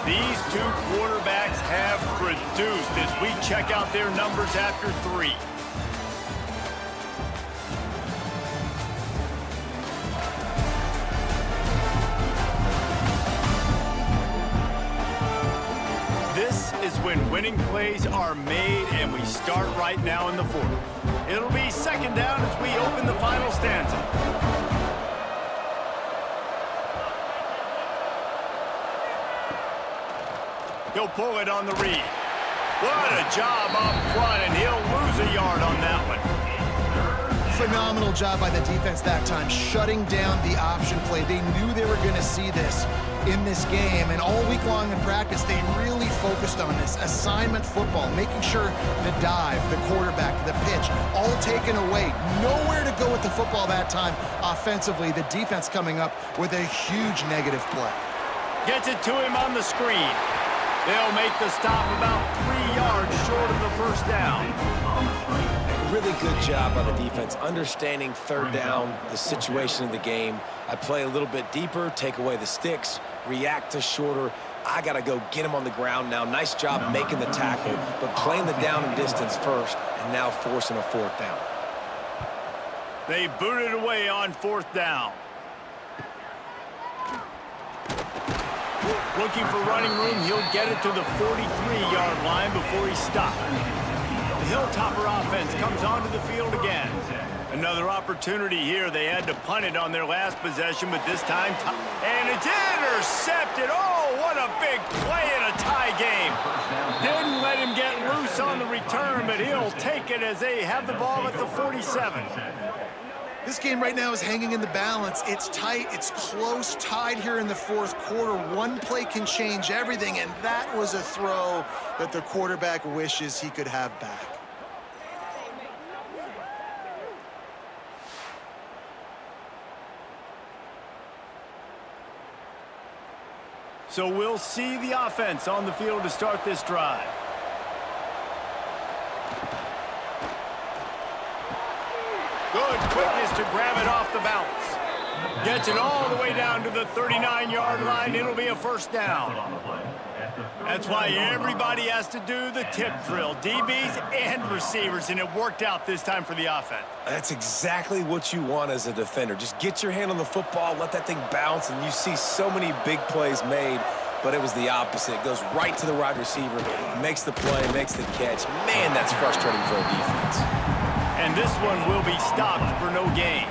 These two quarterbacks have produced as we check out their numbers after 3. This is when winning plays are made, and we start right now in the 4th. It'll be 2nd down as we open the final stanza. He'll pull it on the read. What a job up front, and he'll lose a yard on that one. Phenomenal job by the defense that time, shutting down the option play. They knew they were going to see this in this game, and all week long in practice, they really focused on this assignment football, making sure the dive, the quarterback, the pitch, all taken away. Nowhere to go with the football that time offensively. The defense coming up with a huge negative play. Gets it to him on the screen. They'll make the stop about 3 yards short of the 1st down. Really good job by the defense, understanding 3rd down, the situation of the game. I play a little bit deeper, take away the sticks, react to shorter. I got to go get him on the ground now. Nice job making the tackle, but playing the down and distance first, and now forcing a 4th down. They boot it away on 4th down. Looking for running room, he'll get it to the 43-yard line before he's stopped. The Hilltopper offense comes onto the field again. Another opportunity here. They had to punt it on their last possession, but this time, and it's intercepted. Oh, what a big play in a tie game. Didn't let him get loose on the return, but he'll take it as they have the ball at the 47. This game right now is hanging in the balance. It's tight, it's close, tied here in the 4th quarter. One play can change everything, and that was a throw that the quarterback wishes he could have back. So we'll see the offense on the field to start this drive. Good quickness to grab it off the bounce. Gets it all the way down to the 39-yard line. It'll be a 1st down. That's why everybody has to do the tip drill, DBs and receivers, and it worked out this time for the offense. That's exactly what you want as a defender. Just get your hand on the football, let that thing bounce, and you see so many big plays made, but it was the opposite. It goes right to the wide receiver, makes the play, makes the catch. Man, that's frustrating for a defense. And this one will be stopped for no gain.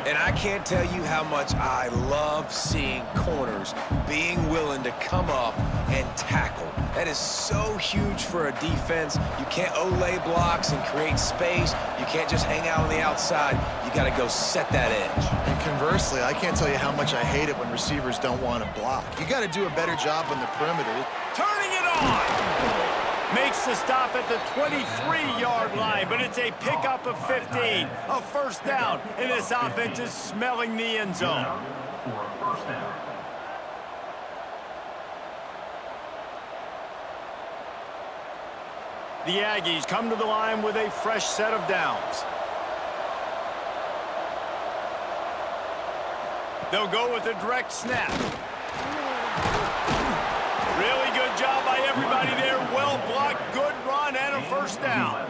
And I can't tell you how much I love seeing corners being willing to come up and tackle. That is so huge for a defense. You can't olay blocks and create space. You can't just hang out on the outside. You got to go set that edge. And conversely, I can't tell you how much I hate it when receivers don't want to block. You got to do a better job on the perimeter. Turning it on! Makes the stop at the 23-yard line, but it's a pickup of 15, a 1st down, and this offense is smelling the end zone. The Aggies come to the line with a fresh set of downs. They'll go with a direct snap. Really good job by everybody there. Well blocked, good run, and a 1st down.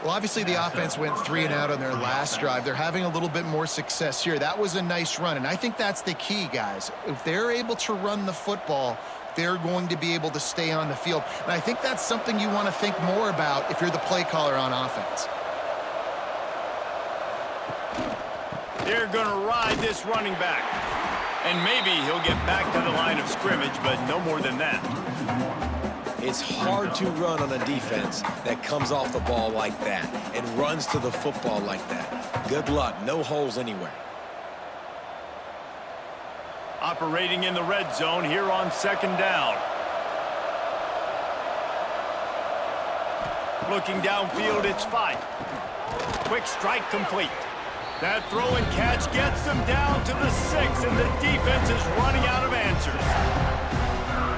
Well, obviously the offense went 3 and out on their last drive. They're having a little bit more success here. That was a nice run, and I think that's the key, guys. If they're able to run the football, they're going to be able to stay on the field. And I think that's something you want to think more about if you're the play caller on offense. They're going to ride this running back. And maybe he'll get back to the line of scrimmage, but no more than that. It's hard to run on a defense that comes off the ball like that and runs to the football like that. Good luck. No holes anywhere. Operating in the red zone here on 2nd down. Looking downfield, it's 5. Quick strike complete. That throw and catch gets them down to the 6, and the defense is running out of answers.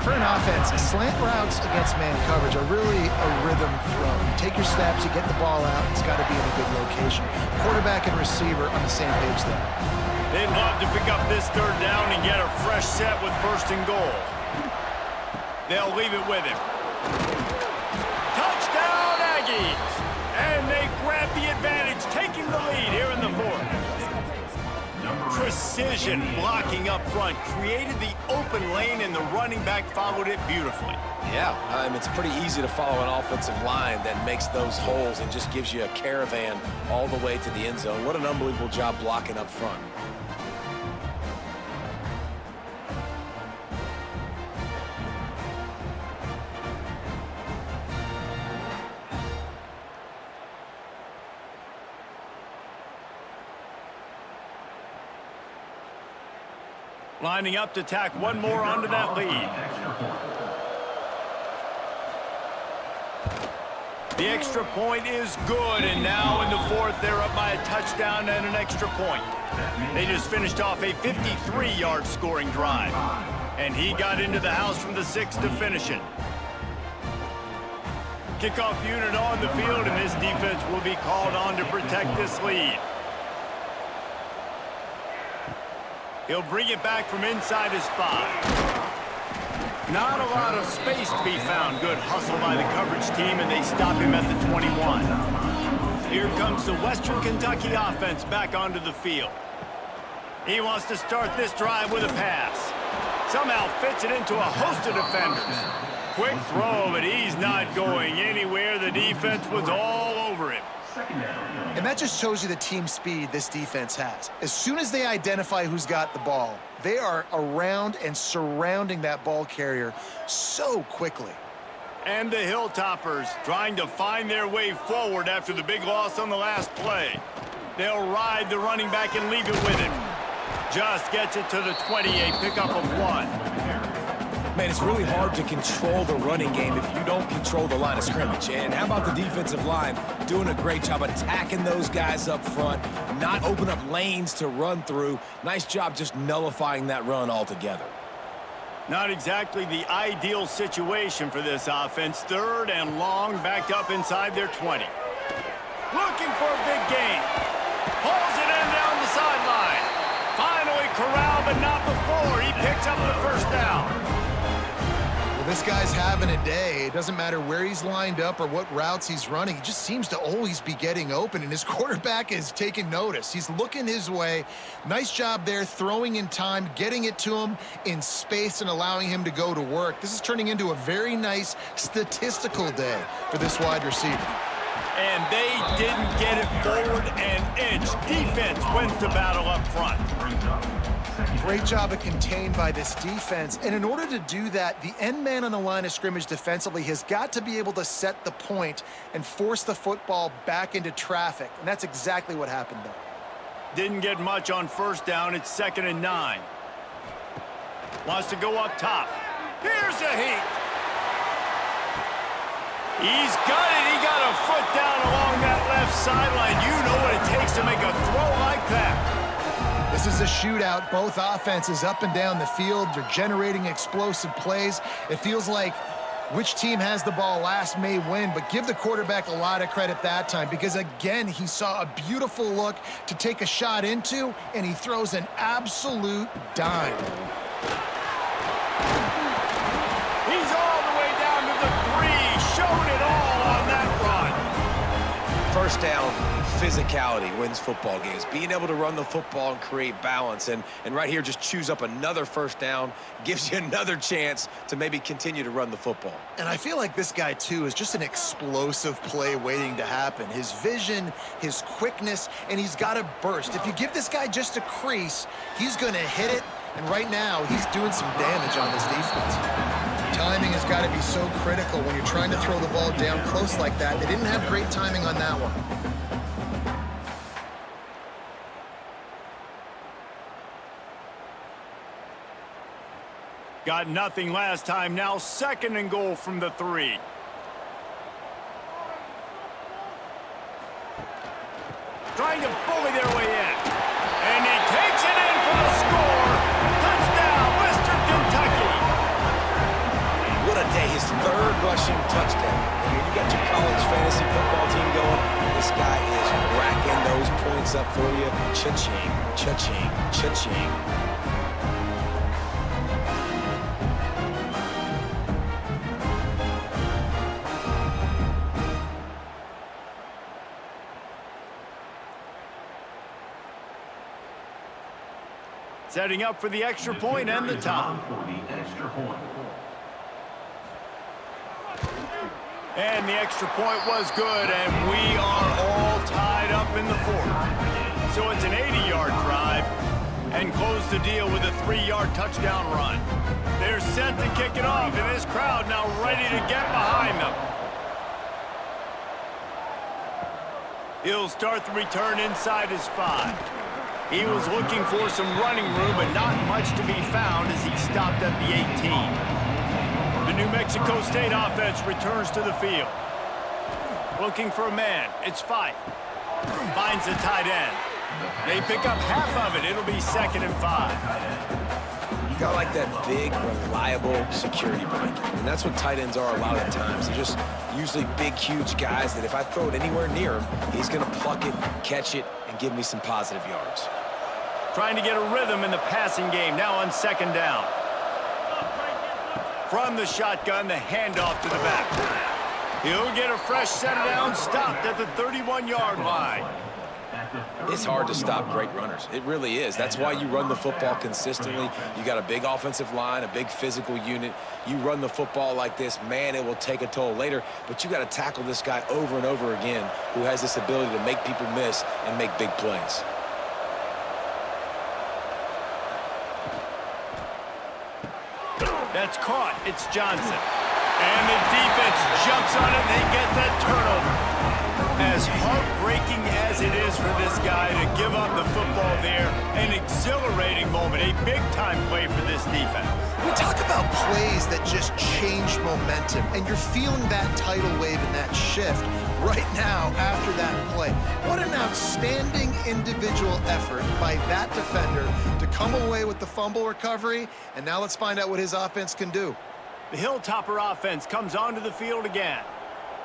For an offense, slant routes against man coverage are really a rhythm throw. You take your steps, you get the ball out, it's got to be in a good location. Quarterback and receiver on the same page there. They'd love to pick up this 3rd down and get a fresh set with 1st and goal. They'll leave it with him. Touchdown, Aggies! And they grab the advantage, taking the lead here in the 4th. Precision blocking up front created the open lane, and the running back followed it beautifully. Yeah, it's pretty easy to follow an offensive line that makes those holes and just gives you a caravan all the way to the end zone. What an unbelievable job blocking up front. Lining up to tack one more onto that lead. The extra point is good, and now in the 4th, they're up by a touchdown and an extra point. They just finished off a 53-yard scoring drive, and he got into the house from the 6 to finish it. Kickoff unit on the field, and this defense will be called on to protect this lead. He'll bring it back from inside his 5. Not a lot of space to be found. Good hustle by the coverage team, and they stop him at the 21. Here comes the Western Kentucky offense back onto the field. He wants to start this drive with a pass. Somehow fits it into a host of defenders. Quick throw, but he's not going anywhere. The defense was all over him. And that just shows you the team speed this defense has. As soon as they identify who's got the ball, they are around and surrounding that ball carrier so quickly. And the Hilltoppers trying to find their way forward after the big loss on the last play. They'll ride the running back and leave it with him. Just gets it to the 20, a pickup of 1. Man, it's really hard to control the running game if you don't control the line of scrimmage. And how about the defensive line doing a great job attacking those guys up front, not open up lanes to run through. Nice job just nullifying that run altogether. Not exactly the ideal situation for this offense. 3rd and long, backed up inside their 20. Looking for a big gain. Pulls it in down the sideline. Finally corralled, but not before. He picks up the 1st down. This guy's having a day. It doesn't matter where he's lined up or what routes he's running. He just seems to always be getting open, and his quarterback is taking notice. He's looking his way. Nice job there, throwing in time, getting it to him in space and allowing him to go to work. This is turning into a very nice statistical day for this wide receiver. And they didn't get it forward an inch. Defense wins the battle up front. Great job of contained by this defense. And in order to do that, the end man on the line of scrimmage defensively has got to be able to set the point and force the football back into traffic. And that's exactly what happened there. Didn't get much on 1st down. It's 2nd and 9. Wants to go up top. Here's a heat. He's got it. He got a foot down along that left sideline. You know what it takes to make a throw like that. This is a shootout. Both offenses up and down the field. They're generating explosive plays. It feels like which team has the ball last may win, but give the quarterback a lot of credit that time because, again, he saw a beautiful look to take a shot into, and he throws an absolute dime. He's all the way down to the 3, showing it all on that run. first down physicality wins football games. Being able to run the football and create balance. And right here, just choose up another first down, gives you another chance to maybe continue to run the football. And I feel like this guy, too, is just an explosive play waiting to happen. His vision, his quickness, and he's got a burst. If you give this guy just a crease, he's going to hit it. And right now, he's doing some damage on this defense. Timing has got to be so critical when you're trying to throw the ball down close like that. They didn't have great timing on that one. Got nothing last time. Now 2nd and goal from the 3. Trying to bully their way in. And he takes it in for the score. Touchdown, Western Kentucky. What a day. His 3rd rushing touchdown. I mean, you got your college fantasy football team going. This guy is racking those points up for you. Cha-ching, cha-ching, cha-ching. Setting up for the extra point and the top. And the extra point was good, and we are all tied up in the 4th. So it's an 80-yard drive, and close the deal with a 3-yard touchdown run. They're set to kick it off, and this crowd now ready to get behind them. He'll start the return inside his 5. He was looking for some running room, but not much to be found as he stopped at the 18. The New Mexico State offense returns to the field. Looking for a man. It's 5. Finds the tight end. They pick up half of it. It'll be 2nd and 5. You got like that big, reliable security blanket. And that's what tight ends are a lot of the times. They're just usually big, huge guys that if I throw it anywhere near him, he's going to pluck it, catch it, and give me some positive yards. Trying to get a rhythm in the passing game, now on 2nd down. From the shotgun, the handoff to the back. He'll get a fresh set down, stopped at the 31-yard line. It's hard to stop great runners. It really is. That's why you run the football consistently. You got a big offensive line, a big physical unit. You run the football like this, man, it will take a toll later. But you got to tackle this guy over and over again who has this ability to make people miss and make big plays. That's caught. It's Johnson. And the defense jumps on it. They get that turnover. As heartbreaking as it is for this guy to give up the football there, an exhilarating moment, a big-time play for this defense. We talk about plays that just change momentum, and you're feeling that tidal wave and that shift right now after that play. What an outstanding individual effort by that defender to come away with the fumble recovery, and now let's find out what his offense can do. The Hilltopper offense comes onto the field again.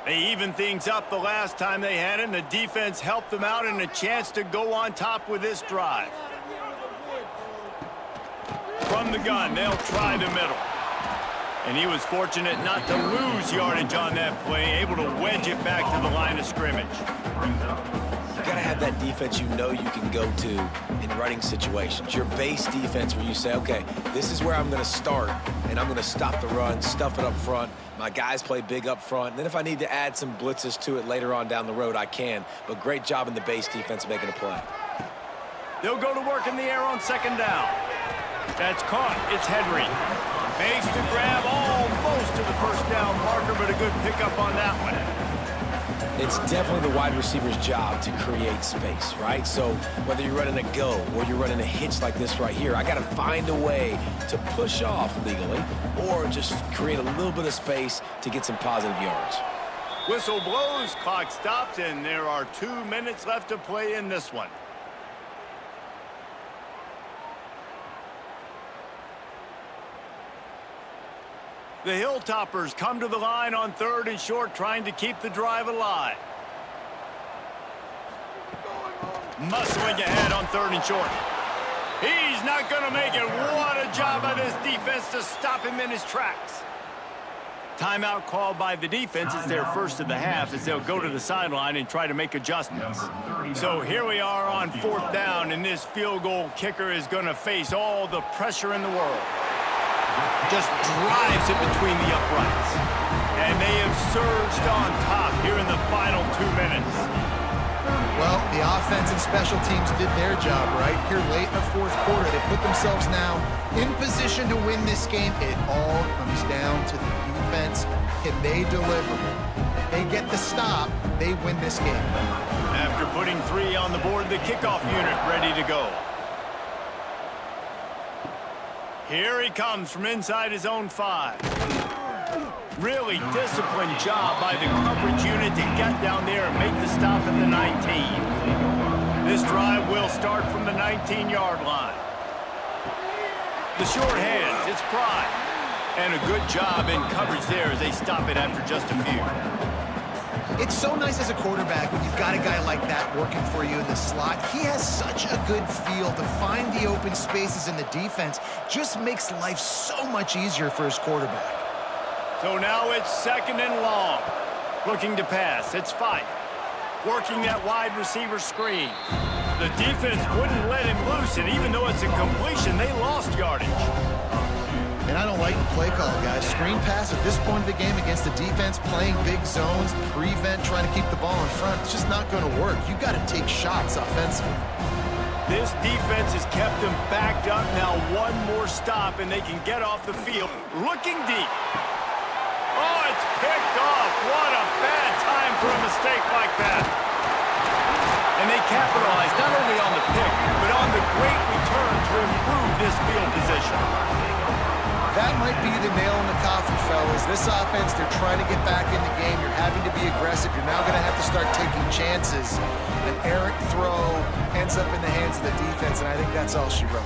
They evened things up the last time they had it, and the defense helped them out and a chance to go on top with this drive. From the gun, they'll try the middle. And he was fortunate not to lose yardage on that play, able to wedge it back to the line of scrimmage. You got to have that defense you know you can go to in running situations. Your base defense where you say, okay, this is where I'm going to start, and I'm going to stop the run, stuff it up front. My guys play big up front. And then if I need to add some blitzes to it later on down the road, I can. But great job in the base defense making a play. They'll go to work in the air on 2nd down. That's caught. It's Henry. Makes the grab almost to the 1st down marker, but a good pickup on that one. It's definitely the wide receiver's job to create space, right? So whether you're running a go or you're running a hitch like this right here, I got to find a way to push off legally or just create a little bit of space to get some positive yards. Whistle blows, clock stops, and there are 2 minutes left to play in this one. The Hilltoppers come to the line on 3rd and short, trying to keep the drive alive. Muscling ahead on 3rd and short. He's not going to make it. What a job by this defense to stop him in his tracks. Timeout called by the defense is their first of the half as they'll go to the sideline and try to make adjustments. So here we are on 4th down, and this field goal kicker is going to face all the pressure in the world. Just drives it between the uprights. And they have surged on top here in the final 2 minutes. Well, the offense and special teams did their job, right? Here late in the 4th quarter, they put themselves now in position to win this game. It all comes down to the defense. Can they deliver? If they get the stop, they win this game. After putting 3 on the board, the kickoff unit ready to go. Here he comes from inside his own 5. Really disciplined job by the coverage unit to get down there and make the stop at the 19. This drive will start from the 19-yard line. The short hands, it's Pride. And a good job in coverage there as they stop it after just a few. It's so nice as a quarterback when you've got a guy like that working for you in the slot. He has such a good feel to find the open spaces in the defense. Just makes life so much easier for his quarterback. So now it's 2nd and long. Looking to pass, it's Fife. Working that wide receiver screen. The defense wouldn't let him loose, and even though it's a completion, they lost yardage. And I don't like the play call, guys. Screen pass at this point of the game against the defense, playing big zones, prevent, trying to keep the ball in front. It's just not going to work. You've got to take shots offensively. This defense has kept them backed up. Now one more stop, and they can get off the field. Looking deep. Oh, it's picked off. What a bad time for a mistake like that. And they capitalized not only on the pick, but on the great return to improve this field position. That might be the nail in the coffin, fellas. This offense, they're trying to get back in the game. You're having to be aggressive. You're now going to have to start taking chances. An errant throw ends up in the hands of the defense, and I think that's all she wrote.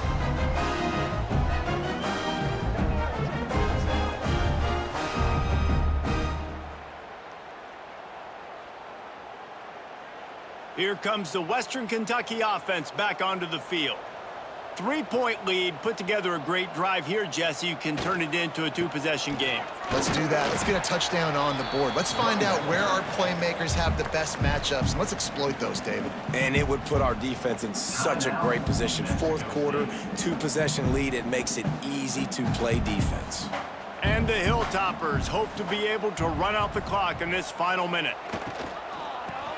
Here comes the Western Kentucky offense back onto the field. 3-point lead, put together a great drive here, Jesse. You can turn it into a 2-possession game. Let's do that. Let's get a touchdown on the board. Let's find out where our playmakers have the best matchups, and let's exploit those, David. And it would put our defense in such a great position. 4th quarter, 2-possession lead. It makes it easy to play defense. And the Hilltoppers hope to be able to run out the clock in this final minute.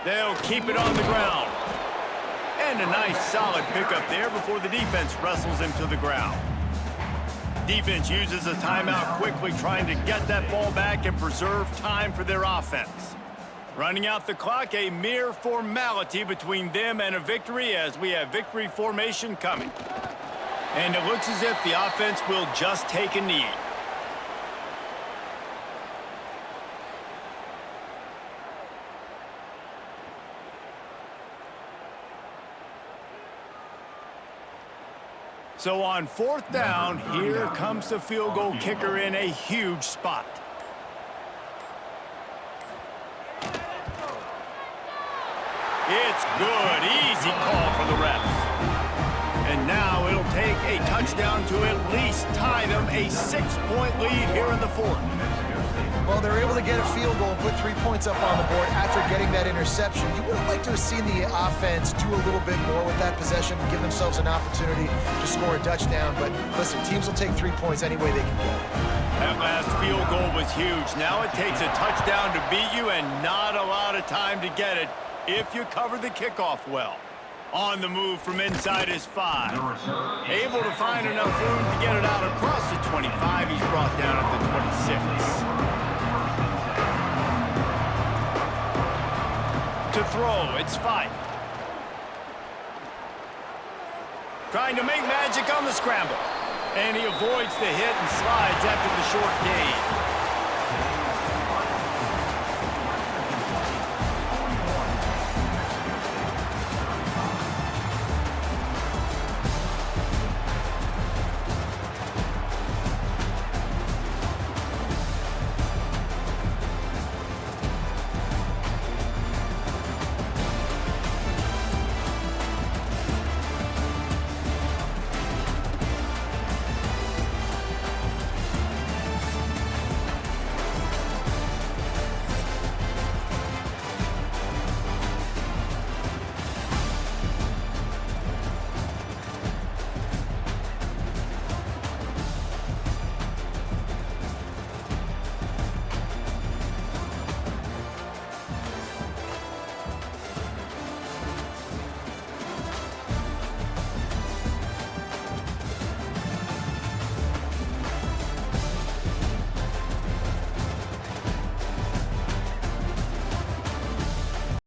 They'll keep it on the ground. And a nice solid pickup there before the defense wrestles him to the ground. Defense uses a timeout quickly, trying to get that ball back and preserve time for their offense. Running out the clock, a mere formality between them and a victory as we have victory formation coming. And it looks as if the offense will just take a knee. So on 4th down, here comes the field goal kicker in a huge spot. It's good. Easy call for the refs. And now it'll take a touchdown to at least tie them a 6-point lead here in the 4th. Well, they're able to get a field goal and put 3 points up on the board after getting that interception. You would have liked to have seen the offense do a little bit more with that possession, give themselves an opportunity to score a touchdown. But listen, teams will take 3 points any way they can get. That last field goal was huge. Now it takes a touchdown to beat you and not a lot of time to get it if you cover the kickoff well. On the move from inside his 5. Able to find enough room to get it out across the 25. He's brought down at the 26. To throw, it's Fife. Trying to make magic on the scramble. And he avoids the hit and slides after the short gain.